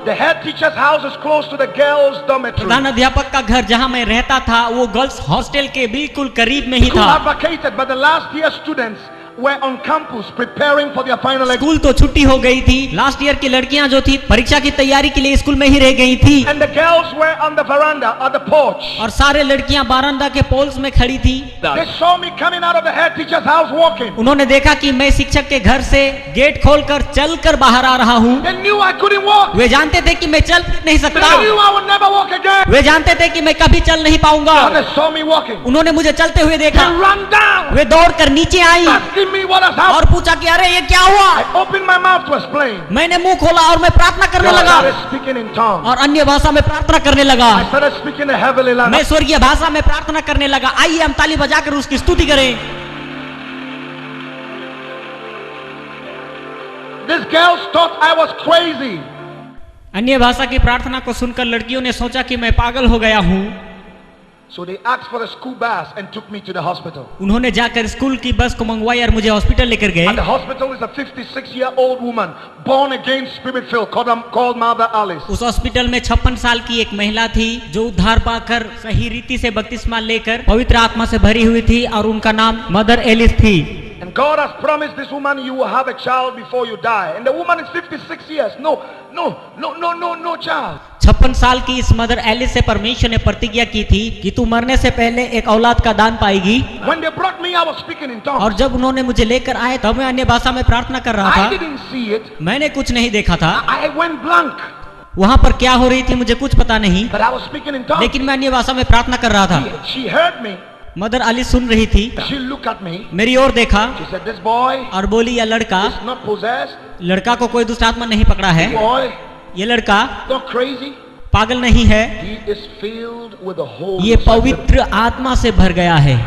The head teacher's house is close to the girls' dormitory. प्रधान अध्यापक का घर जहां मैं रहता था वो गर्ल्स हॉस्टल के बिल्कुल करीब में ही School था। had vacated, but the last year students were on campus preparing for their final exam. School तो छुट्टी हो गई थी, लास्ट ईयर की लड़कियां जो थी परीक्षा की तैयारी के लिए स्कूल में ही रह गई थी And the girls were on the veranda or the porch. और सारे लड़कियां बारांदा के पोल्स में खड़ी थी। They saw me coming out of the head teacher's house walking. उन्होंने देखा कि मैं शिक्षक के घर से गेट खोलकर चलकर बाहर आ रहा हूँ। They knew I couldn't walk. वे जानते थे कि मैं चल नहीं They सकता, knew I would never walk again. वे जानते थे कि मैं कभी चल नहीं पाऊंगा। And they saw me walking. उन्होंने मुझे चलते हुए They देखा, ran down, वे दौड़कर नीचे आई asking me what has और happened. पूछा कि अरे ये क्या हुआ। I opened my mouth to explain. मैंने मुंह खोला और मैं प्रार्थना करने God लगा started speaking in tongues. और अन्य भाषा में प्रार्थना करने लगा। I started speaking a heavenly मैं language. स्वर्गीय भाषा में प्रार्थना करने लगा। आइए हम ताली बजाकर उसकी स्तुति करें। These girls thought I was crazy. अन्य भाषा की प्रार्थना को सुनकर लड़कियों ने सोचा कि मैं पागल हो गया हूँ। So they asked for a school bus and took me to the hospital. उन्होंने जाकर स्कूल की बस को मंगवाई और मुझे हॉस्पिटल लेकर गए। And the hospital is a 56-year-old woman, born again, spirit-filled, called Mother Alice. उस हॉस्पिटल में 56 साल की एक महिला थी जो उद्धार पाकर सही रीति से बपतिस्मा लेकर पवित्र आत्मा से भरी हुई थी और उनका नाम मदर एलिस थी। And God has promised this woman you will have a child before you die. And the woman is 56 years. No child. 56 साल की इस मदर एलिस से परमेश्वर ने प्रतिज्ञा की थी कि तू मरने से पहले एक औलाद का दान पाएगी। When they brought me, I was speaking in tongues. और जब उन्होंने मुझे लेकर आए तब मैं अन्य भाषा में प्रार्थना कर रहा I था। didn't see it. मैंने कुछ नहीं देखा था। I went blank. वहाँ पर क्या हो रही थी मुझे कुछ पता नहीं, But I was speaking in tongues. लेकिन मैं अन्य भाषा में प्रार्थना कर रहा था। She heard me. Mother Alice सुन रही थी, She looked at me. मेरी ओर देखा She said, this boy और बोली यह लड़का, is not possessed. लड़का को कोई दुष्ट आत्मा नहीं पकड़ा है, Boy, ये लड़का not crazy. पागल नहीं है, He is filled with the Holy ये Spirit. पवित्र आत्मा से भर गया है।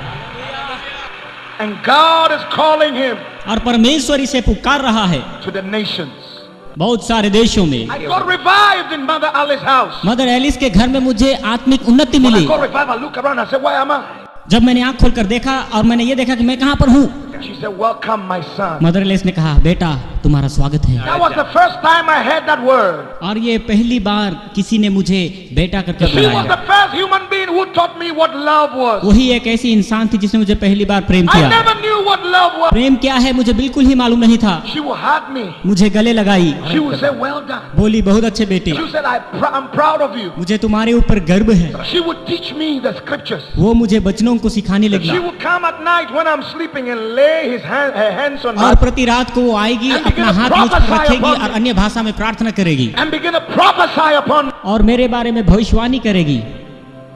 And God is calling him और परमेश्वर इसे पुकार रहा है to the nations. बहुत सारे देशों में। I got revived in Mother Alice's house. Mother Alice के घर में मुझे आत्मिक उन्नति When I milli. got revived, I look around. I said, where am I? जब मैंने आंख खोलकर देखा और मैंने ये देखा कि मैं कहाँ पर हूँ, She said, welcome, my son. Mother Alice ने कहा बेटा तुम्हारा स्वागत है। That was the first time I heard that word. और ये पहली बार किसी ने मुझे बेटा करके She was बुलाया। the first human being who taught me what love was. वही एक ऐसी इंसान थी जिसने मुझे पहली बार प्रेम I किया। never knew what love was. प्रेम क्या है मुझे बिल्कुल ही मालूम नहीं था। She would hug me. मुझे गले लगाई, She would say, well done. बोली बहुत अच्छे बेटे, She said, I'm proud of you. मुझे तुम्हारे ऊपर गर्व है। She would teach me the scriptures. वो मुझे वचनों को सिखाने लगी She would come at night when I'm sleeping and lay her hands on और me प्रति रात को वो आएगी, अपना हाथ मुझ पर रखेगी और अन्य भाषा में प्रार्थना करेगी and begin to prophesy upon me. और मेरे बारे में भविष्यवाणी करेगी।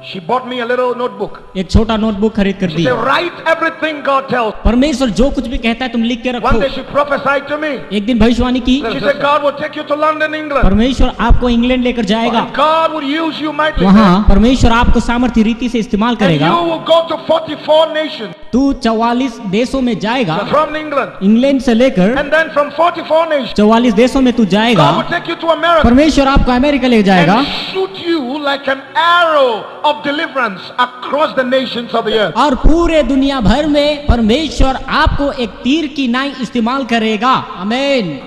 She bought me a little notebook. एक छोटा नोटबुक खरीद कर She the. said, write everything God tells. परमेश्वर जो कुछ भी कहता है तुम लिख के One रखो। day she prophesied to me. एक दिन भविष्यवाणी की, She said, God will take you to London, England. परमेश्वर आपको इंग्लैंड लेकर जाएगा, And God will use you mightily. वहाँ परमेश्वर आपको सामर्थ्य रीति से इस्तेमाल And करेगा। you will go to 44 nations तू 44 देशों में जाएगा, from England. इंग्लैंड से लेकर And then from 44 nations, 44 देशों में तू जाएगा, God will take you to America परमेश्वर आपको अमेरिका ले जाएगा and shoot you like an arrow of deliverance across the nations of the earth. और पूरे दुनिया भर में परमेश्वर आपको एक तीर की नाई इस्तेमाल करेगा। आमीन।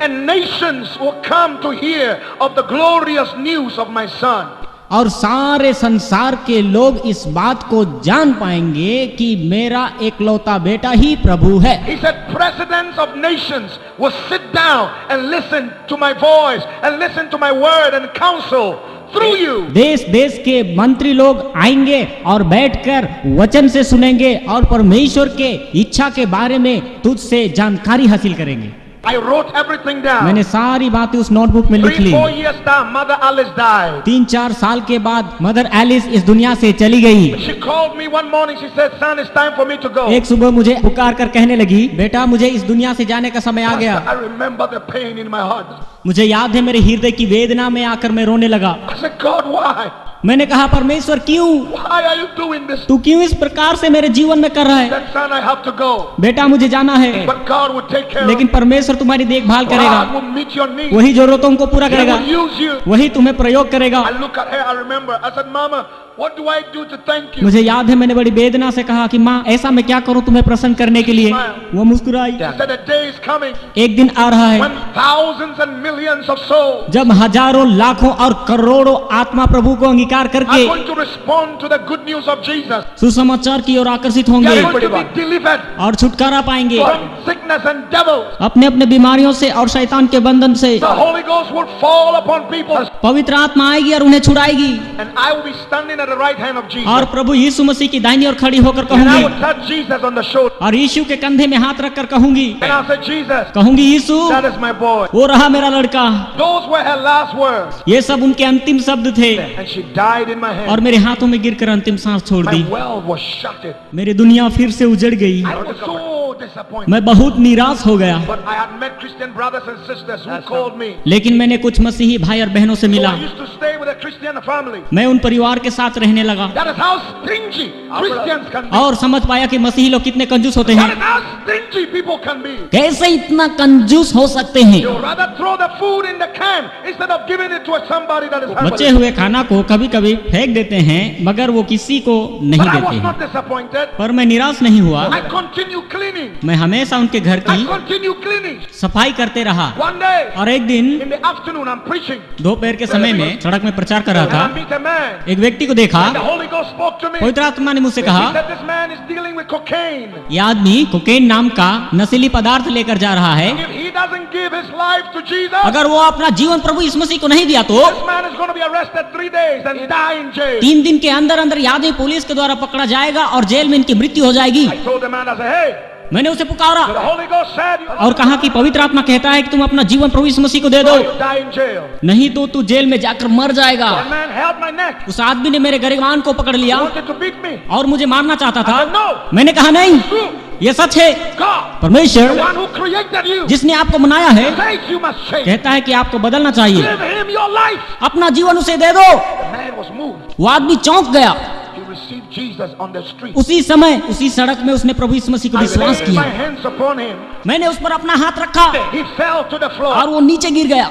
And nations will come to hear of the glorious news of my son. और सारे संसार के लोग इस बात को जान पाएंगे कि मेरा एकलौता बेटा ही प्रभु है। He said, presidents of nations will sit down and listen to my voice and listen to my word and counsel through you. देश देश के मंत्री लोग आएंगे और बैठकर वचन से सुनेंगे और परमेश्वर के इच्छा के बारे में तुझसे जानकारी हासिल करेंगे। I wrote everything down. मैंने सारी बातें उस नोटबुक में लिख ली। 3-4 years down, Mother Alice died. 3-4 साल के बाद मदर एलिस इस दुनिया से चली गई। She called me one morning. She said, son, it's time for me to go. एक सुबह मुझे पुकार कर कहने लगी, बेटा मुझे इस दुनिया से जाने का समय आ गया। I remember the pain in my heart. मुझे याद है मेरे हृदय की वेदना में आकर मैं रोने लगा। I said, God, why? मैंने कहा परमेश्वर क्यों, Why are you doing this? तू क्यों इस प्रकार से मेरे जीवन में कर रहा है। That son, I have to go. बेटा मुझे जाना है, But God will take care of लेकिन you. परमेश्वर तुम्हारी देखभाल God करेगा, will meet your needs. वही जरूरतों को पूरा He करेगा, will use you. वही तुम्हें प्रयोग करेगा। I look at her, I remember. I said, Mama, what do I do to thank you? मुझे याद है मैंने बड़ी वेदना से कहा कि माँ ऐसा मैं क्या करूँ तुम्हें प्रसन्न करने के लिए। वो मुस्कुराई। She said, a day is coming एक दिन आ रहा है when thousands and millions of souls जब हजारों लाखों और करोड़ों आत्मा प्रभु को अंगीकार are करके going to respond to the good news of Jesus. सुसमाचार की ओर आकर्षित They होंगे are going to be delivered और छुटकारा पाएंगे from sickness and devils. अपने अपने बीमारियों से और शैतान के बंधन से। The Holy Ghost will fall upon people. पवित्र आत्मा आएगी और उन्हें छुड़ाएगी And I will be standing at the right hand of Jesus. और प्रभु यीशु मसीह की दाहिनी ओर खड़ी होकर And I कहूंगी will touch Jesus on the shoulder. और यीशु के कंधे में हाथ रखकर कहूंगी, And I'll say, Jesus, कहूंगी यीशु that is my boy. वो रहा मेरा लड़का। Those were her last words. ये सब उनके अंतिम शब्द थे And she died in my और hand. मेरे हाथों में गिरकर अंतिम सांस छोड़ दी। My world was shattered. मेरी दुनिया फिर से उजड़ गई। I was so disappointed. मैं बहुत निराश हो गया। But I had met Christian brothers and sisters who called me. लेकिन मैंने कुछ मसीही भाई और बहनों से So मिला। I used to stay with a Christian family. मैं उन परिवार के साथ रहने लगा That is how stingy Christians can be. और समझ पाया कि मसीही लोग कितने कंजूस होते That हैं। is how stingy people can be. कैसे इतना कंजूस हो सकते हैं। You rather throw the food in the can instead of giving it to somebody that is बचे hungry. हुए खाना को कभी कभी फेंक देते हैं मगर वो किसी को नहीं But I देते was हैं। not disappointed. पर मैं निराश नहीं हुआ। I continue cleaning. मैं हमेशा उनके घर I की continue cleaning. सफाई करते रहा। One day और एक दिन in the afternoon I'm preaching. दोपहर के समय में सड़क में प्रचार कर रहा And I था। meet a man. एक व्यक्ति को देखा। And the Holy Ghost spoke to me. पवित्र आत्मा ने मुझसे He कहा, said this man is dealing with cocaine. ये आदमी कोकेन नाम का नशीली पदार्थ लेकर जा रहा है। If he doesn't give his life to Jesus, अगर वो अपना जीवन प्रभु यीशु मसीह को नहीं दिया तो this man is going to be arrested 3 days and die in jail. 3 दिन के अंदर अंदर ये आदमी पुलिस के द्वारा पकड़ा जाएगा और जेल में इनकी मृत्यु हो जाएगी। I told the man, I said, hey, मैंने उसे पुकारा the Holy Ghost said, और कहा कि पवित्र आत्मा कहता है कि तुम अपना जीवन प्रभु यीशु मसीह को दे दो, you die in jail. नहीं तो तू जेल में जाकर मर जाएगा। That man held my neck. उस आदमी ने मेरे गरिबान को पकड़ He लिया wanted to beat me. और मुझे मारना चाहता I said, था। no, मैंने कहा नहीं, true. ये सच है। God, the परमेश्वर one who created you, जिसने आपको बनाया है says you must change. कहता है कि आपको बदलना चाहिए। Give him your life. अपना जीवन उसे दे दो। The man was moved. वो आदमी चौंक गया। He received Jesus on the street. उसी समय उसी सड़क में उसने प्रभु यीशु मसीह को I विश्वास laid my किया। hands upon him. मैंने उस पर अपना हाथ रखा He fell to the और floor. वो नीचे गिर गया।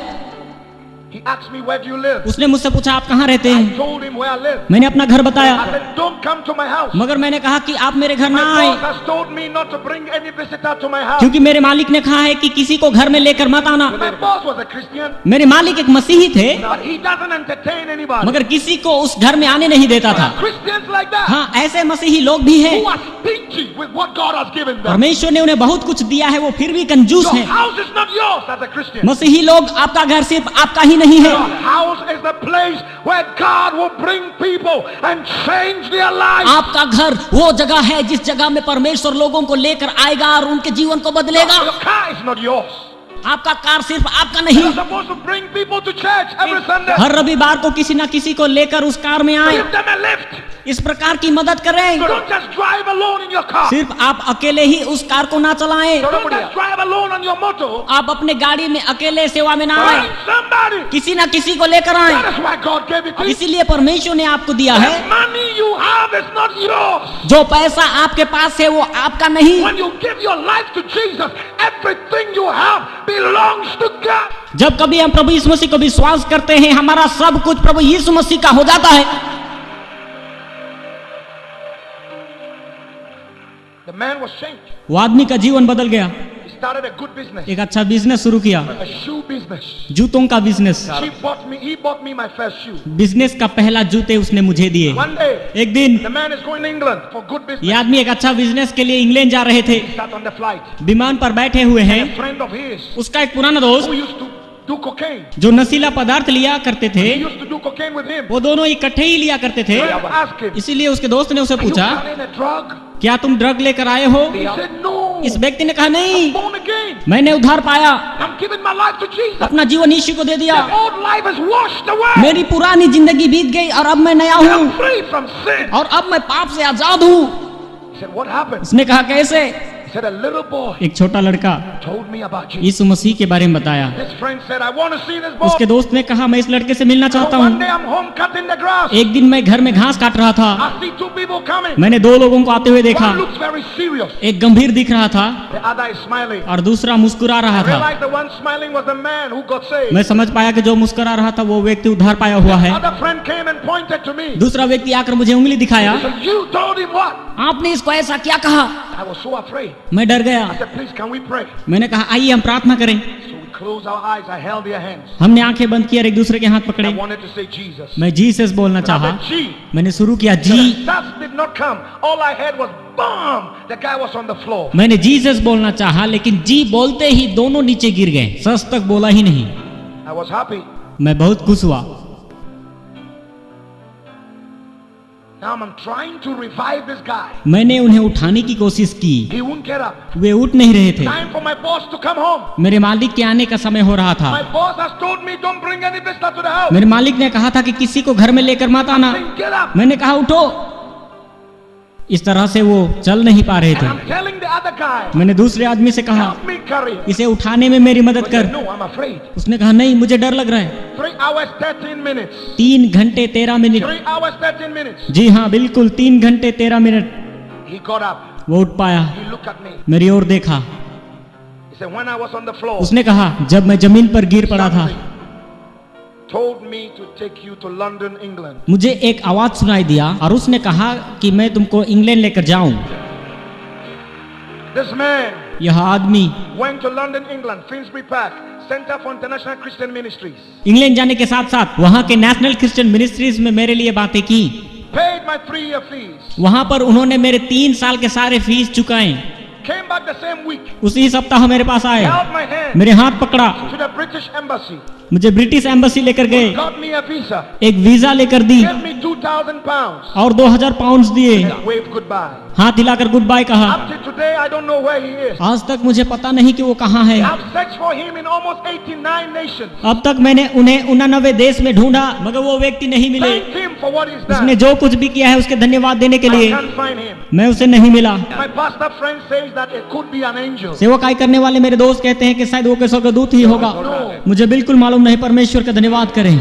He asked me, where do you live? उसने मुझसे पूछा आप कहाँ रहते I हैं। told him where I live. मैंने अपना घर I बताया said, don't come to my house. मगर मैंने कहा कि आप मेरे घर ना My आए boss has told me not to bring any visitor to my house. क्योंकि मेरे मालिक ने कहा है कि किसी को घर में लेकर मत आना। My boss was a Christian, मेरे मालिक एक मसीही थे but he doesn't entertain anybody. मगर किसी को उस घर में आने नहीं देता था। Christians like that, हाँ, ऐसे मसीही लोग भी हैं। who are stingy with what God has given them. परमेश्वर ने उन्हें बहुत कुछ दिया है, वो फिर भी कंजूस Your हैं। house is not yours as a Christian. मसीही लोग, आपका घर सिर्फ आपका ही नहीं है। Your house is the place where God will bring people and change their lives. आपका घर वो जगह है जिस जगह में परमेश्वर लोगों को लेकर आएगा और उनके जीवन को बदलेगा। Your car is not yours. आपका कार सिर्फ आपका नहीं। You're supposed to bring people to church every Sunday. हर रविवार को किसी ना किसी को लेकर उस कार में आए, Give them a lift. इस प्रकार की मदद करें। Don't just drive alone in your car. सिर्फ आप अकेले ही उस कार को ना चलाएं। Don't just drive alone on your motor. आप अपने गाड़ी में अकेले सेवा में ना आए, Find somebody. किसी ना किसी को लेकर आए। That is why God gave it to you. इसीलिए परमेश्वर ने आपको दिया है। The money you have is not yours. जो पैसा आपके पास है वो आपका नहीं। When you give your life to Jesus, everything you have belongs to God. जब कभी हम प्रभु यीशु मसीह को विश्वास करते हैं, हमारा सब कुछ प्रभु यीशु मसीह का हो जाता है। The man was changed. वो आदमी का जीवन बदल गया। He started a good business, एक अच्छा बिजनेस शुरू किया, a shoe business. जूतों का business. He bought me my first shoe. Business का पहला जूते उसने मुझे दिए। One day, एक दिन the man is going to England for good ये business. आदमी एक अच्छा बिजनेस के लिए इंग्लैंड जा रहे थे। He sat on the flight. विमान पर बैठे हुए हैं। A friend of his उसका एक पुराना दोस्त who used to do cocaine. जो नशीला पदार्थ लिया करते थे, He used to do cocaine with him. वो दोनों इकट्ठे ही लिया करते थे। I asked him, इसीलिए उसके दोस्त ने उसे are you पूछा, selling a drug? क्या तुम ड्रग लेकर आए हो? He said, no. इस व्यक्ति ने कहा नहीं, Born again. मैंने उद्धार पाया, I'm giving my life to Jesus. अपना जीवन यीशु को दे दिया। The old life is washed away. मेरी पुरानी जिंदगी बीत गई और अब मैं नया हूँ I'm free from sin. और अब मैं पाप से आजाद हूँ। He said, what happened? उसने कहा कैसे? He said, a little boy एक छोटा लड़का told me about Jesus. यीशु मसीह के बारे में बताया। His friend said, I want to see this boy. उसके दोस्त ने कहा मैं इस लड़के से मिलना So चाहता one हूँ। day I'm home cutting the grass. एक दिन मैं घर में घास काट रहा था, I see two people coming. मैंने 2 लोगों को आते हुए देखा। One looks very serious. एक गंभीर दिख रहा था The other is smiling. और दूसरा मुस्कुरा रहा I था। realized the one smiling was the man who got saved. मैं समझ पाया कि जो मुस्कुरा रहा था वो व्यक्ति उद्धार पाया हुआ है। Other friend came and pointed to me. दूसरा व्यक्ति आकर मुझे उंगली दिखाया, So you told him what? आपने इसको ऐसा क्या कहा? I was so afraid. मैं डर गया। I said, please, can we pray? मैंने कहा आइए हम प्रार्थना करें। So we closed our eyes. I held their hands. हमने आंखें बंद की और एक दूसरे के हाथ I पकड़े। wanted to say Jesus. मैं जीसस बोलना I चाहा। said, G. मैंने शुरू किया The G. shots did not come. All I heard was BAM! The guy was on the floor. मैंने जीसस बोलना चाहा लेकिन जी बोलते ही दोनों नीचे गिर गए। सच तक बोला ही नहीं। I was happy. मैं बहुत खुश हुआ। Now I'm trying to revive this guy. मैंने उन्हें उठाने की कोशिश की, He won't get up. वे उठ नहीं रहे थे। Time for my boss to come home. मेरे मालिक के आने का समय हो रहा था। My boss has told me don't bring any visitor to the house. मेरे मालिक ने कहा था कि किसी को घर में लेकर मत आना। Saying, get up. मैंने कहा उठो। इस तरह से वो चल नहीं पा रहे And थे। I'm telling the other guy, मैंने दूसरे आदमी से कहा, help me carry. इसे उठाने में मेरी मदद He said, कर। no, I'm afraid. उसने कहा नहीं, मुझे डर लग रहा है। 3 hours, 13 minutes. 3 घंटे 13 मिनट। 3 hours, 13 minutes. जी हाँ, बिल्कुल 3 घंटे 13 मिनट। He got up. वो उठ पाया, He looked at me. मेरी ओर देखा। He said, when I was on the floor, उसने कहा जब मैं जमीन पर गिर पड़ा था, something told me to take you to London, England. मुझे एक आवाज सुनाई दिया और उसने कहा कि मैं तुमको इंग्लैंड लेकर जाऊं। This man यह आदमी went to London, England, Finsbury Park, Center for International Christian Ministries. England जाने के साथ साथ वहाँ के नेशनल क्रिश्चियन मिनिस्ट्रीज में मेरे लिए बातें की। Paid my 3-year fees. वहाँ पर उन्होंने मेरे 3 साल के सारे फीस चुकाए। Came back the same week. उसी सप्ताह मेरे पास आए, Held my hand मेरे हाथ पकड़ा, to the British Embassy. मुझे ब्रिटिश एम्बेसी लेकर गए, Got me a visa. एक वीजा लेकर दी Gave me 2,000 pounds. और 2000 पाउंड दिए। And waved goodbye. हाथ हिलाकर गुड बाय कहा। Up to today, I don't know where he is. आज तक मुझे पता नहीं कि वो कहाँ है। I've searched for him in almost 89 nations. अब तक मैंने उन्हें 89 देश में ढूंढा, मगर वो व्यक्ति नहीं मिले। Thank him for what he's उसने done. जो कुछ भी किया है उसके धन्यवाद देने के I लिए can't find him. मैं उसे नहीं मिला। My pastor friend says that it could be an angel. सेवकाई करने वाले मेरे दोस्त कहते हैं कि शायद वो कोई स्वर्गदूत ही होगा। No. मुझे बिल्कुल मालूम नहीं, परमेश्वर का धन्यवाद करें।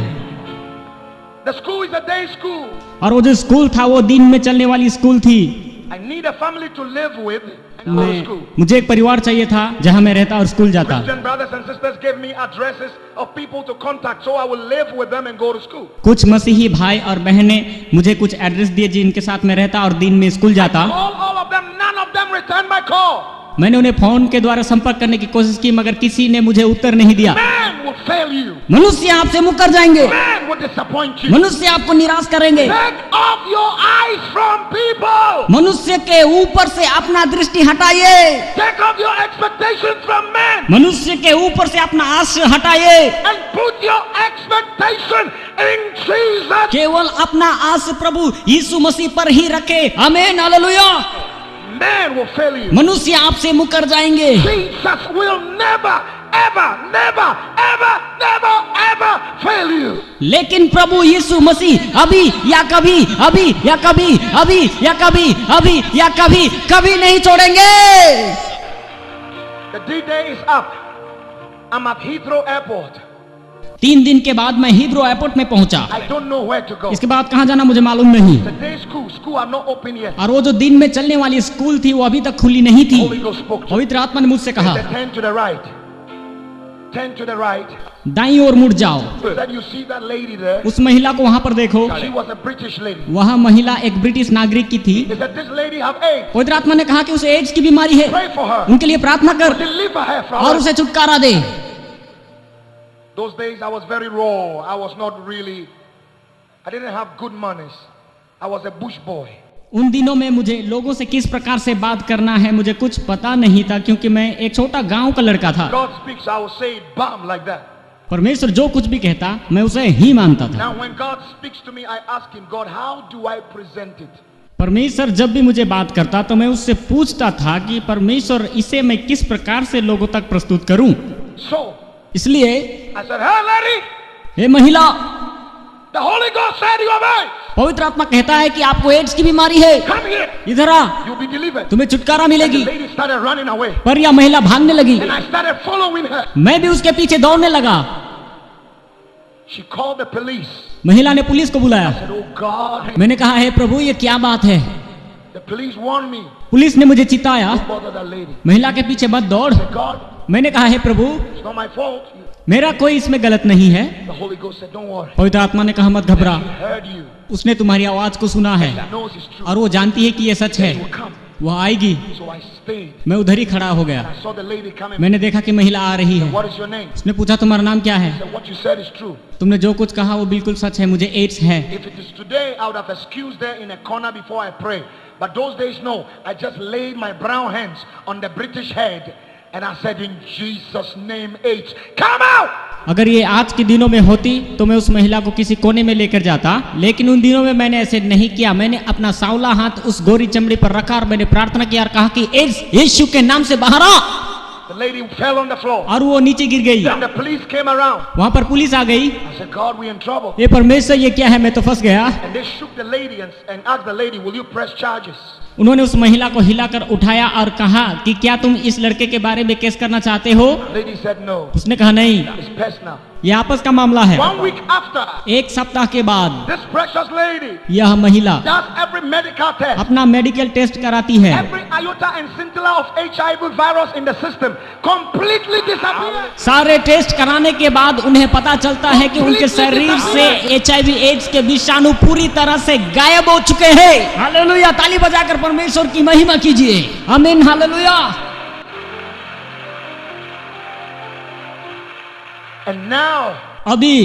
The school is a day school. और वो जो स्कूल था वो दिन में चलने वाली स्कूल थी। I need a family to live with and go to school. मुझे एक परिवार चाहिए था जहाँ मैं रहता और स्कूल जाता। Christian brothers and sisters gave me addresses of people to contact, so I will live with them and go to school. कुछ मसीही भाई और बहनें मुझे कुछ एड्रेस दिए जिनके साथ मैं रहता और दिन में स्कूल जाता। All of them, none of them returned my call. मैंने उन्हें फोन के द्वारा संपर्क करने की कोशिश की, मगर किसी ने मुझे उत्तर नहीं दिया। Man will fail you. मनुष्य आपसे मुकर जाएंगे, Man will disappoint you. मनुष्य आपको निराश करेंगे। Take off your eyes from people. मनुष्य के ऊपर से अपना दृष्टि हटाइए, Take off your expectations from men मनुष्य के ऊपर से अपना आश हटाइए, and put your expectation in Jesus. केवल अपना आश प्रभु यीशु मसीह पर ही रखे। आमीन, hallelujah. Man will fail you. मनुष्य आपसे मुकर जाएंगे, Jesus will never, ever, never, ever, never, ever fail you. लेकिन प्रभु यीशु मसीह अभी या कभी, अभी या कभी, अभी या कभी, अभी या कभी, कभी नहीं छोड़ेंगे। The D-Day is up. I'm at Heathrow Airport. 3 दिन के बाद मैं हीथ्रो एयरपोर्ट में पहुंचा। I don't know where to go. इसके बाद कहाँ जाना मुझे मालूम नहीं। The day school are not open yet. और वो जो दिन में चलने वाली स्कूल थी वो अभी तक खुली नहीं थी। Holy Ghost spoke to me. पवित्र आत्मा ने मुझसे कहा, He said, turn to the right. Turn to the right. दाईं ओर मुड़ जाओ। He said, you see that lady there? उस महिला को वहां पर देखो। She was a British lady. वह महिला एक ब्रिटिश नागरिक की थी। He said, this lady have AIDS. पवित्र आत्मा ने कहा कि उसे एड्स की बीमारी है, Pray for her. उनके लिए प्रार्थना कर Deliver her from और her. उसे छुटकारा दे। Those days I was very raw. I was not really, I didn't have good manners. I was a bush boy. उन दिनों में मुझे लोगों से किस प्रकार से बात करना है मुझे कुछ पता नहीं था, क्योंकि मैं एक छोटा गांव का लड़का था। God speaks, I will say it bam like that. परमेश्वर जो कुछ भी कहता मैं उसे ही मानता था। Now when God speaks to me, I ask him, God, how do I present it? परमेश्वर जब भी मुझे बात करता तो मैं उससे पूछता था कि परमेश्वर इसे मैं किस प्रकार से लोगों तक प्रस्तुत करूं। So इसलिए I said, hey lady, हे महिला, the Holy Ghost said you have AIDS. पवित्र आत्मा कहता है कि आपको एड्स की बीमारी है, Come here. इधर आ, You'll be delivered. तुम्हें छुटकारा And the मिलेगी। lady started running away. पर यह महिला भागने लगी। And I started following her. मैं भी उसके पीछे दौड़ने लगा। She called the police. महिला ने पुलिस को बुलाया। I said, oh God. मैंने कहा, हे प्रभु ये क्या बात है। The police warned me. Police ने मुझे चिताया, Don't bother that lady. महिला के पीछे मत दौड़। I said, God, मैंने कहा, हे प्रभु it's not my fault. मेरा कोई इसमें गलत नहीं है। The Holy Ghost said, don't worry. पवित्र आत्मा ने कहा मत घबरा, She heard you. उसने तुम्हारी आवाज को सुना है She knows it's true. और वो जानती है कि ये सच है, She will come. वो आएगी। So I stayed. मैं उधर ही खड़ा हो गया। I saw the lady coming. मैंने देखा कि महिला आ रही है। What is your name? उसने पूछा तुम्हारा नाम क्या है। I said, what you said is true. तुमने जो कुछ कहा वो बिल्कुल सच है, मुझे एड्स है। If it is today, I would have excused there in a corner before I pray. But those days, no. I just laid my brown hands on the British head and I said, in Jesus' name, AIDS, come out! अगर ये आज के दिनों में होती तो मैं उस महिला को किसी कोने में लेकर जाता, लेकिन उन दिनों में मैंने ऐसे नहीं किया। मैंने अपना सांवला हाथ उस गोरी चमड़ी पर रखा और मैंने प्रार्थना किया और कहा कि एड्स यीशु के नाम से बाहर आ। The lady fell on the floor. और वो नीचे गिर गई। And the police came around. वहां पर पुलिस आ गई। I said, God, we're in trouble. ये परमेश्वर ये क्या है, मैं तो फंस गया। And they shook the lady and asked the lady, will you press charges? उन्होंने उस महिला को हिलाकर उठाया और कहा कि क्या तुम इस लड़के के बारे में केस करना चाहते हो? Lady said no. उसने कहा नहीं, It's personal. ये आपस का मामला है। 1 week after, एक सप्ताह के बाद this precious lady यह महिला does every medical test. अपना मेडिकल टेस्ट कराती है। Every iota and scintilla of HIV virus in the system completely disappears. सारे टेस्ट कराने के बाद उन्हें पता चलता है कि उनके शरीर से HIV एड्स के विषाणु पूरी तरह से गायब हो चुके हैं। हालेलुया! ताली बजाकर परमेश्वर की महिमा कीजिए। आमीन, हालेलुया। And now, अभी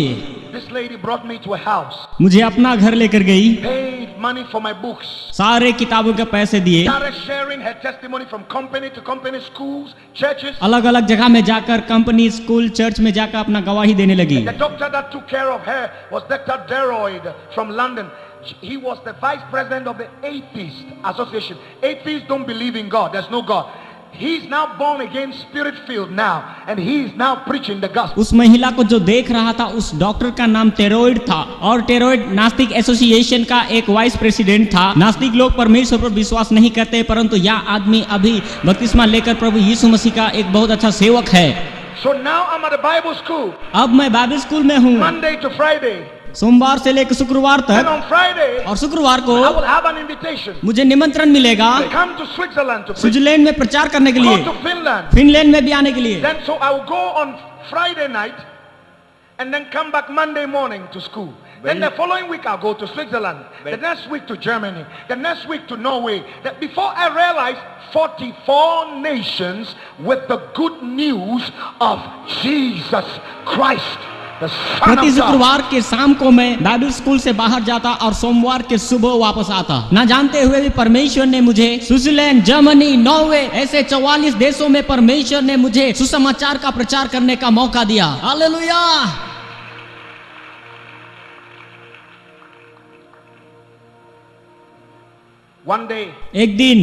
this lady brought me to a house, मुझे अपना घर लेकर गई, paid money for my books, सारे किताबों के पैसे दिए, started sharing her testimony from company to company, schools, churches. अलग अलग जगह में जाकर कंपनी, स्कूल, चर्च में जाकर अपना गवाही देने लगी। The doctor that took care of her was Dr. Deroyd from London. He was the vice president of the Atheist Association. Atheists don't believe in God. There's no God. He's now born again, spirit filled now, and he is now preaching the gospel. उस महिला को जो देख रहा था उस डॉक्टर का नाम टेरोइड था और टेरोइड नास्तिक एसोसिएशन का एक वाइस प्रेसिडेंट था। नास्तिक लोग परमेश्वर पर विश्वास नहीं करते, परंतु यह आदमी अभी बपतिस्मा लेकर प्रभु यीशु मसीह का एक बहुत अच्छा सेवक है। So now I'm at a Bible school, अब मैं बाइबल स्कूल में हूँ, Monday to Friday. सोमवार से लेकर शुक्रवार And तक, on Friday, और शुक्रवार को I will have an invitation मुझे निमंत्रण मिलेगा to come to Switzerland to preach, Switzerland में प्रचार करने के go लिए, to Finland. फिनलैंड में भी आने के लिए। Then so I will go on Friday night and then come back Monday morning to school. Then the following week I'll go to Switzerland. The next week to Germany. The next week to Norway. That before I realized 44 nations with the good news of Jesus Christ, the Son प्रति of God. शुक्रवार के शाम को मैं बाइबल स्कूल से बाहर जाता और सोमवार के सुबह वापस आता, ना जानते हुए भी परमेश्वर ने मुझे स्विट्जरलैंड, जर्मनी, नॉर्वे ऐसे 44 देशों में परमेश्वर ने मुझे सुसमाचार का प्रचार करने का मौका दिया। हालेलुया! One day, एक दिन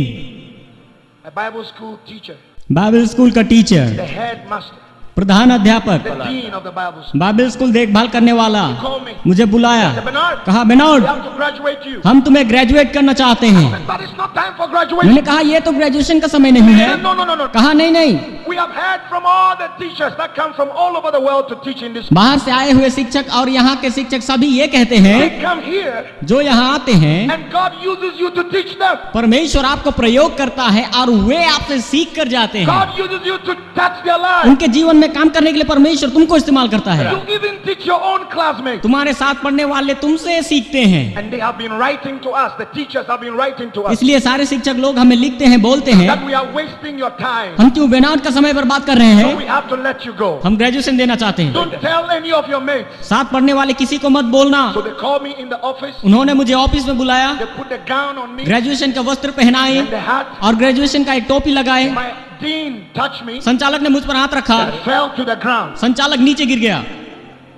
a Bible school teacher, Bible school का टीचर, the headmaster, प्रधान अध्यापक, the dean of the Bible school, Bible school देखभाल करने वाला called me. मुझे बुलाया, Said, Bernard, कहा we बेनॉर्ड, have to graduate you. हम तुम्हें ग्रेजुएट करना चाहते हैं। But it's not time for graduation. मैंने कहा ये तो ग्रेजुएशन का समय नहीं He है। said, no, no, no, no. कहा नहीं नहीं, We have heard from all the teachers that come from all over the world to teach in this. बाहर से आए हुए शिक्षक और यहाँ के शिक्षक सभी ये कहते हैं, They come here जो यहाँ आते हैं and God uses you to teach them. परमेश्वर आपको प्रयोग करता है और वे आपसे सीख कर जाते हैं। God uses you to touch their lives. उनके जीवन में काम करने के लिए परमेश्वर तुमको इस्तेमाल करता है। You even teach your own classmates. तुम्हारे साथ पढ़ने वाले तुमसे सीखते हैं। And they have been writing to us. The teachers have been writing to us इसलिए सारे शिक्षक लोग हमें लिखते हैं, बोलते हैं that we are wasting your time. हम क्यों बेनाट का समय बर्बाद कर रहे So हैं, we have to let you go. हम ग्रेजुएशन देना चाहते हैं। Don't tell any of your mates. साथ पढ़ने वाले किसी को मत बोलना। So they call me in the office. उन्होंने मुझे ऑफिस में बुलाया, They put the gown on me graduation का वस्त्र पहनाए and the hat. और ग्रेजुएशन का एक टोपी लगाए। My dean touched me संचालक ने मुझ पर हाथ रखा, and fell to the ground. संचालक नीचे गिर गया।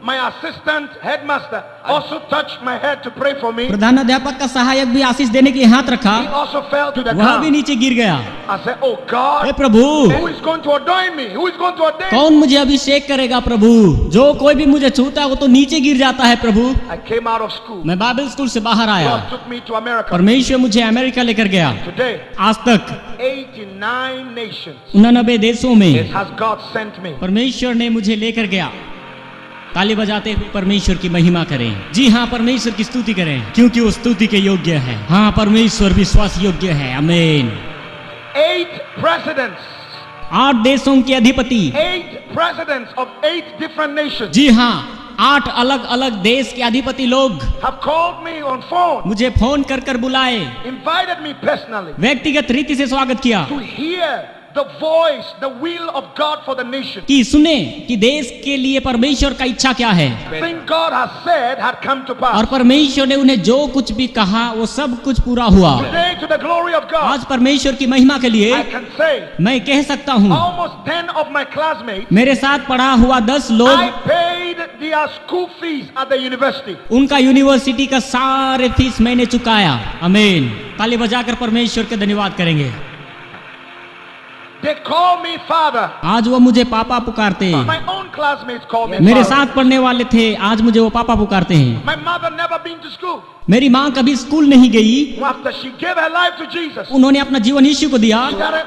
My assistant headmaster also touched my head to pray for me. प्रधान अध्यापक का सहायक भी आशीष देने के लिए हाथ रखा, He also fell to the वह भी ground. नीचे गिर गया। I said, oh God, hey Prabhu, who is going to ordain me? Who is going to ordain me? कौन मुझे अभिषेक करेगा प्रभु? जो कोई भी मुझे छूता है वो तो नीचे गिर जाता है प्रभु। I came out of school. मैं बाइबल स्कूल से बाहर आया, God took me to America. परमेश्वर मुझे अमेरिका लेकर गया। Today, आज तक 89 nations 89 देशों में has God sent me. परमेश्वर ने मुझे लेकर गया। ताली बजाते हुए परमेश्वर की महिमा करें। जी हाँ, परमेश्वर की स्तुति करें क्योंकि वो स्तुति के योग्य है। हाँ, परमेश्वर विश्वास योग्य है। आमीन। 8 presidents, 8 देशों के अधिपति, 8 presidents of 8 different nations जी हाँ, 8 अलग अलग देश के अधिपति लोग have called me on phone, मुझे फोन कर कर बुलाए, invited me personally व्यक्तिगत रीति से स्वागत किया to hear the voice, the will of God for the nation. कि सुने कि देश के लिए परमेश्वर का इच्छा क्या है। Everything God has said had come to pass. और परमेश्वर ने उन्हें जो कुछ भी कहा वो सब कुछ पूरा हुआ। Today, to the glory of God, आज परमेश्वर की महिमा के लिए I can say मैं कह सकता हूँ, almost 10 of my classmates, मेरे साथ पढ़ा हुआ 10 I लोग paid their school fees at the university. उनका यूनिवर्सिटी का सारे फीस मैंने चुकाया। आमीन। ताली बजाकर परमेश्वर के धन्यवाद करेंगे। They call me father. आज वो मुझे पापा पुकारते हैं। My own classmates call me मेरे father. साथ पढ़ने वाले थे, आज मुझे वो पापा पुकारते हैं। My mother never been to school. मेरी माँ कभी स्कूल नहीं गई। After she gave her life to Jesus, उन्होंने अपना जीवन यीशु को दिया।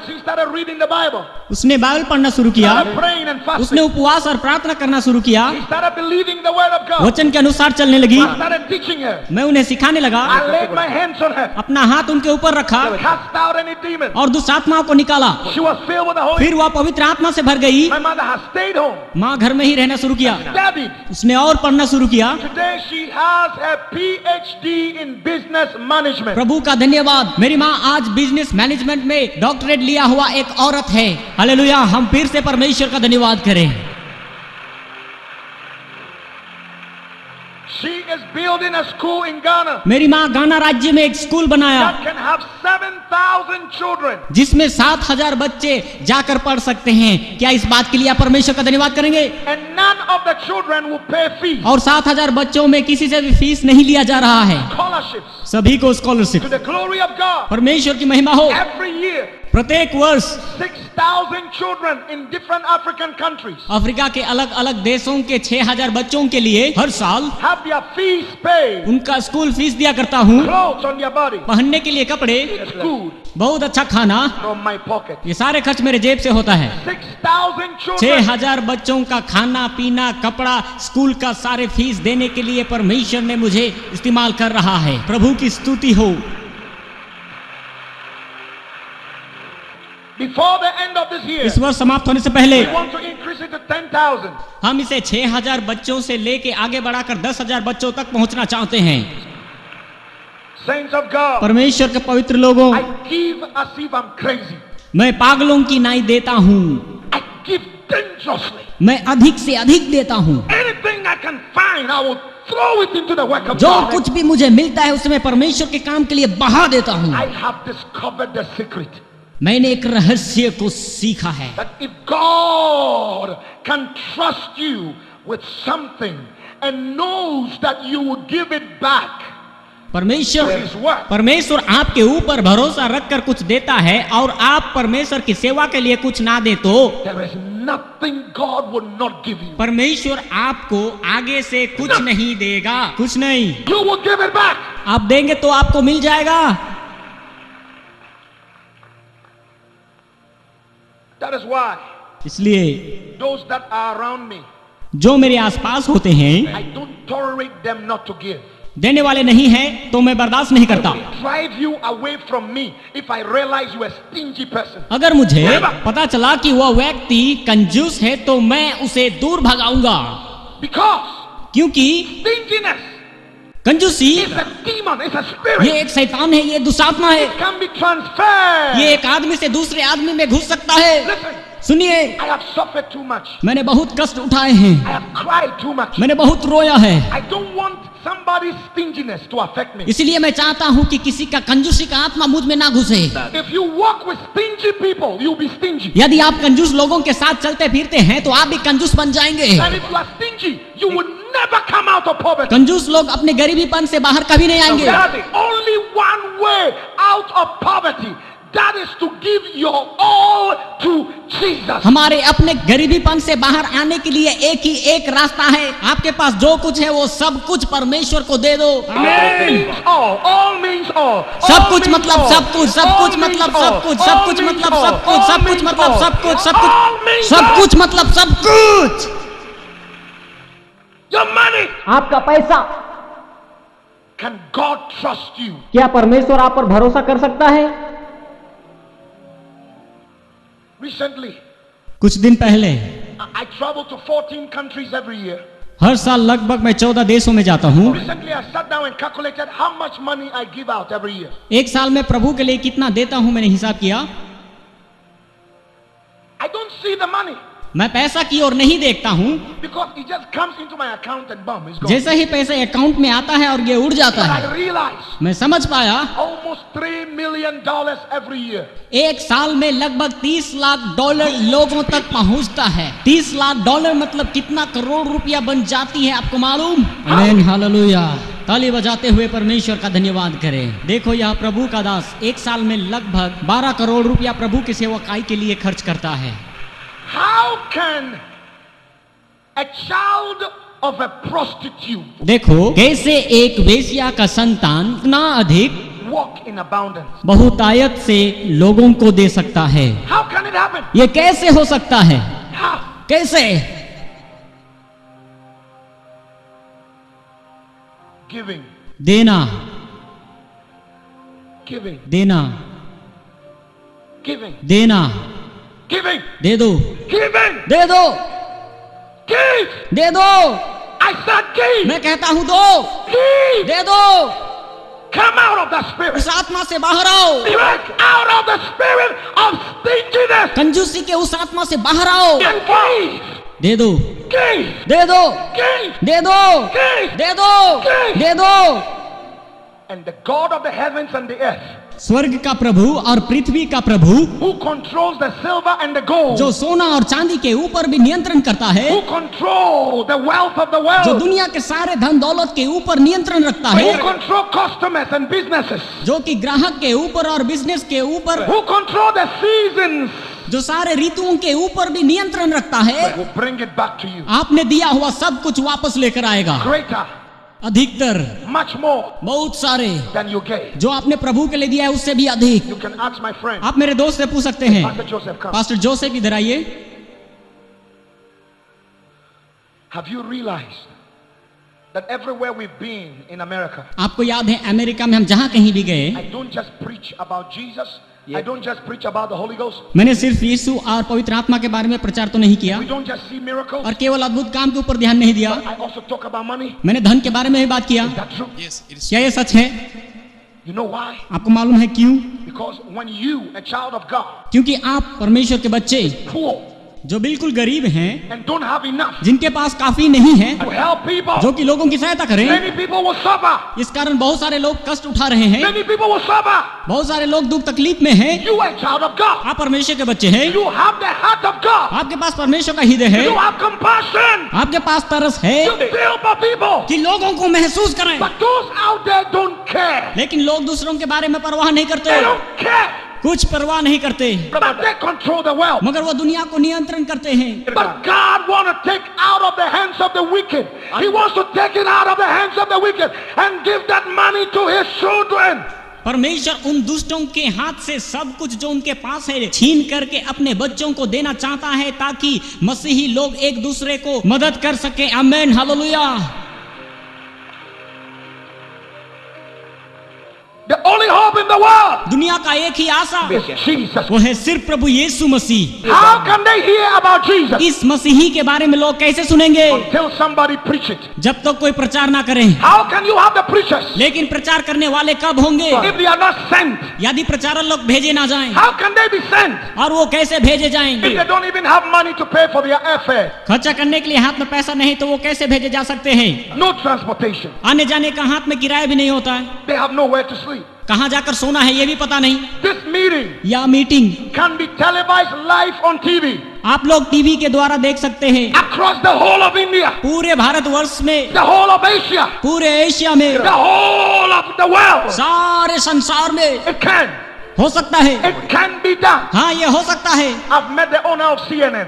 she started reading the Bible. उसने बाइबल पढ़ना शुरू किया। Started praying and fasting. उसने उपवास और प्रार्थना करना शुरू किया। She started believing the word of God. वचन के अनुसार चलने लगी। I started teaching her. मैं उन्हें सिखाने लगा। I laid my hands on her. अपना हाथ उनके ऊपर रखा Cast out any demon. और दुष्ट आत्माओं को निकाला। She was filled with the Holy फिर वह पवित्र आत्मा से भर गई। My mother has stayed home. माँ घर में ही रहना शुरू किया। Studied. उसने और पढ़ना शुरू किया। Today she has a PhD in business management. प्रभु का धन्यवाद, मेरी माँ आज बिजनेस मैनेजमेंट में डॉक्टरेट लिया हुआ एक औरत है। हालेलुया, हम फिर से परमेश्वर का धन्यवाद करें। She is building a school in Ghana मेरी माँ गाना राज्य में एक स्कूल बनाया that can have 7,000 children. जिसमें 7,000 बच्चे जाकर पढ़ सकते हैं। क्या इस बात के लिए आप परमेश्वर का धन्यवाद करेंगे? And none of the children will pay fees. और 7,000 बच्चों में किसी से भी फीस नहीं लिया जा रहा है। Scholarships सभी को scholarship. to the glory of God. परमेश्वर की महिमा हो। Every year, प्रत्येक वर्ष 6,000 children in different African countries Africa के अलग अलग देशों के 6,000 बच्चों के लिए हर साल have their fees paid. उनका स्कूल फीस दिया करता हूँ। Clothes on their body. पहनने के लिए कपड़े, It's good बहुत अच्छा खाना, from my pocket. ये सारे खर्च मेरे जेब से होता है। 6,000 children. 6,000 बच्चों का खाना पीना कपड़ा स्कूल का सारे फीस देने के लिए परमेश्वर ने मुझे इस्तेमाल कर रहा है। प्रभु की स्तुति हो। Before the end of this year, इस वर्ष समाप्त होने से पहले we want to increase it to 10,000. हम इसे 6,000 बच्चों से लेके आगे बढ़ाकर 10,000 बच्चों तक पहुंचना चाहते हैं। Saints of God, परमेश्वर के पवित्र लोगों, I give as if I'm crazy. मैं पागलों की नाई देता हूँ। I give dangerously. मैं अधिक से अधिक देता हूँ। Anything I can find, I will throw it into the work of जो God. कुछ भी मुझे मिलता है उसमें परमेश्वर के काम के लिए बहा देता हूँ। I have discovered the secret मैंने एक रहस्य को सीखा है that if God can trust you with something and knows that you will give it back to His work, परमेश्वर आपके ऊपर भरोसा रखकर कुछ देता है और आप परमेश्वर की सेवा के लिए कुछ ना दे तो there is nothing God will not give you. परमेश्वर आपको आगे से कुछ नहीं देगा, कुछ नहीं। You will give it back. आप देंगे तो आपको मिल जाएगा। That is why इसलिए those that are around me, जो मेरे आसपास होते हैं, I don't tolerate them not to give. देने वाले नहीं हैं तो मैं बर्दाश्त नहीं करता। Drive you away from me if I realize you are a stingy person. अगर मुझे पता चला कि वह व्यक्ति कंजूस है तो मैं उसे दूर भगाऊंगा। Because क्योंकि stinginess कंजूसी is a demon, it's a spirit. ये एक शैतान है, ये दुष्टात्मा है। It can be transferred. ये एक आदमी से दूसरे आदमी में घुस सकता है। Listen, सुनिए, I have suffered too much. मैंने बहुत कष्ट उठाए हैं, I have cried too much. मैंने बहुत रोया है। I don't want somebody's stinginess to affect me. इसलिए मैं चाहता हूँ कि किसी का कंजूसी का आत्मा मुझ में ना घुसे। If you walk with stingy people, you'll be stingy. यदि आप कंजूस लोगों के साथ चलते फिरते हैं तो आप भी कंजूस बन जाएंगे। And if you are stingy, you will never come out of poverty. कंजूस लोग अपने गरीबीपन से बाहर कभी नहीं आएंगे। There is only one way out of poverty. That is to give your all to Jesus. हमारे अपने गरीबीपन से बाहर आने के लिए एक ही एक रास्ता है। आपके पास जो कुछ है वो सब कुछ परमेश्वर को दे दो। All means all. All means all. सब कुछ मतलब सब कुछ, सब कुछ मतलब सब कुछ, सब कुछ मतलब सब कुछ, सब कुछ मतलब सब कुछ, सब कुछ, सब कुछ मतलब सब कुछ। Your money. आपका पैसा। Can God trust you? क्या परमेश्वर आप पर भरोसा कर सकता है? Recently, कुछ दिन पहले I travel to 14 countries every year. हर साल लगभग मैं 14 देशों में जाता हूँ। Recently, I sat down and calculated how much money I give out every year. एक साल में प्रभु के लिए कितना देता हूँ मैंने हिसाब किया। I don't see the money मैं पैसा की ओर नहीं देखता हूँ, because it just comes into my account and boom, it's gone. जैसे ही पैसा अकाउंट में आता है और ये उड़ जाता But है। I realized मैं समझ पाया almost $3 million every year. एक साल में लगभग 30 लाख डॉलर लोगों तक पहुंचता है। 30 लाख डॉलर मतलब कितना करोड़ रुपया बन जाती है, आपको मालूम? आमीन, हालेलुया। ताली बजाते हुए परमेश्वर का धन्यवाद करें। देखो यह प्रभु का दास एक साल में लगभग 12 करोड़ रुपया प्रभु की सेवकाई के लिए खर्च करता है। How can a child of a prostitute देखो कैसे एक वेश्या का संतान इतना अधिक walk in abundance. बहुतायत से लोगों को दे सकता है। How can it happen? ये कैसे हो सकता है? How? कैसे? Giving, देना, giving, देना, giving, देना, giving, दे दो, giving, दे दो, give. दे दो। I said give. मैं कहता हूं दो, Give. दे दो। Come out of the spirit. उस आत्मा से बाहर आओ, Break out of the spirit of stinginess कंजूसी के उस आत्मा से बाहर आओ। and give. दे दो, Give. दे दो, Give. दे दो, Give. दे दो, दे दो। And the God of the heavens and the earth, स्वर्ग का प्रभु और पृथ्वी का प्रभु who controls the silver and the gold, जो सोना और चांदी के ऊपर भी नियंत्रण करता है, who control the wealth of the जो world, दुनिया के सारे धन दौलत के ऊपर नियंत्रण रखता who है, control customers and businesses, जो कि ग्राहक के ऊपर और बिजनेस के ऊपर, who control the seasons, जो सारे ऋतुओं के ऊपर भी नियंत्रण रखता है, will bring it back to you. आपने दिया हुआ सब कुछ वापस लेकर आएगा। Greater, अधिकतर, much more बहुत सारे than you gave. जो आपने प्रभु के लिए दिया है उससे भी अधिक। You can ask my friend, आप मेरे दोस्त से पूछ सकते हैं। Pastor Joseph, come. Pastor Joseph इधर आइए। Have you realized that everywhere we've been in America, आपको याद है अमेरिका में हम जहां कहीं भी गए, I don't just preach about Jesus, I don't just preach about the Holy Ghost, मैंने सिर्फ यीशु और पवित्र आत्मा के बारे में प्रचार तो नहीं किया we don't just see miracles, और केवल अद्भुत काम के ऊपर ध्यान नहीं दिया, I also talk about money. मैंने धन के बारे में भी बात किया। Is that true? Yes, it is. क्या ये सच है? You know why? आपको मालूम है क्यों? Because when you, a child of God, क्योंकि आप परमेश्वर के बच्चे poor जो बिल्कुल गरीब हैं, and don't have enough जिनके पास काफी नहीं है, to help people, जो कि लोगों की सहायता करें, many people will suffer. इस कारण बहुत सारे लोग कष्ट उठा रहे हैं, Many people will suffer. बहुत सारे लोग दुख तकलीफ में हैं। You are a child of God. आप परमेश्वर के बच्चे हैं, You have the heart of God. आपके पास परमेश्वर का हृदय है, You have compassion. आपके पास तरस है You feel for people. कि लोगों को महसूस करें, But those out there don't care. लेकिन लोग दूसरों के बारे में परवाह नहीं करते, They don't care. कुछ परवाह नहीं करते, But they control the world. मगर वो दुनिया को नियंत्रण करते हैं। But God wants to take out of the hands of the wicked. He wants to take it out of the hands of the wicked and give that money to his children. परमेश्वर उन दुष्टों के हाथ से सब कुछ जो उनके पास है छीन करके अपने बच्चों को देना चाहता है, ताकि मसीही लोग एक दूसरे को मदद कर सके। आमीन, hallelujah. The only hope in the world दुनिया का एक ही आशा is Jesus. वो है सिर्फ प्रभु यीशु मसीह। How can they hear about Jesus इस मसीही के बारे में लोग कैसे सुनेंगे until somebody preach it? जब तक कोई प्रचार ना करें। How can you have the preachers लेकिन प्रचार करने वाले कब होंगे if they are not sent? यदि प्रचारक लोग भेजे ना जाएं? How can they be sent और वो कैसे भेजे if जाएंगे? they don't even have money to pay for their airfare? खर्चा करने के लिए हाथ में पैसा नहीं तो वो कैसे भेजे जा सकते हैं? No transportation. आने जाने का हाथ में किराया भी नहीं होता है, They have nowhere to sleep. कहाँ जाकर सोना है ये भी पता नहीं। This meeting या meeting can be televised live on TV आप लोग टीवी के द्वारा देख सकते हैं, across the whole of India, पूरे भारतवर्ष में, the whole of Asia, पूरे एशिया में, the whole of the world. सारे संसार में It can. हो सकता है। It can be done. हाँ, ये हो सकता है। I've met the owner of CNN.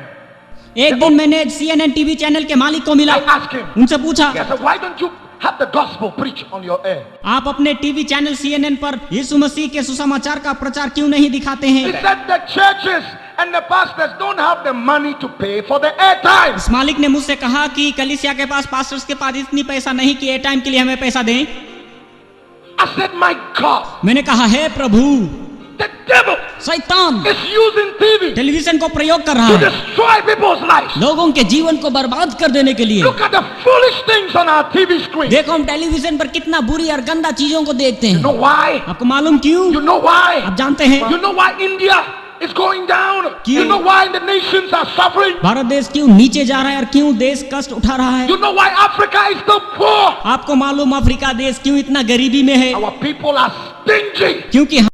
एक दिन मैंने CNN टीवी चैनल के मालिक को मिला, I asked him, उनसे पूछा, I said, why don't you have the gospel preached on your air? आप अपने टीवी चैनल CNN पर यीशु मसीह के सुसमाचार का प्रचार क्यों नहीं दिखाते He हैं? said the churches and the pastors don't have the money to pay for the airtime. इस मालिक ने मुझसे कहा कि कलीसिया के पास, पास्टर्स के पास इतनी पैसा नहीं कि एयर टाइम के लिए हमें पैसा दें। I said, my God, मैंने कहा, है प्रभु, the devil शैतान is using TV टेलीविजन को प्रयोग कर रहा to है destroy people's lives. लोगों के जीवन को बर्बाद कर देने के लिए। Look at the foolish things on our TV screen. देखो हम टेलीविजन पर कितना बुरी और गंदा चीजों को देखते You हैं। know why? आपको मालूम क्यों? You know why? आप जानते हैं You know why India is going down? You know why the nations are suffering? Bharat देश क्यों नीचे जा रहा है और क्यों देश कष्ट उठा रहा है? You know why Africa is so poor? आपको मालूम अफ्रीका देश क्यों इतना गरीबी में है? Our people are stingy. क्योंकि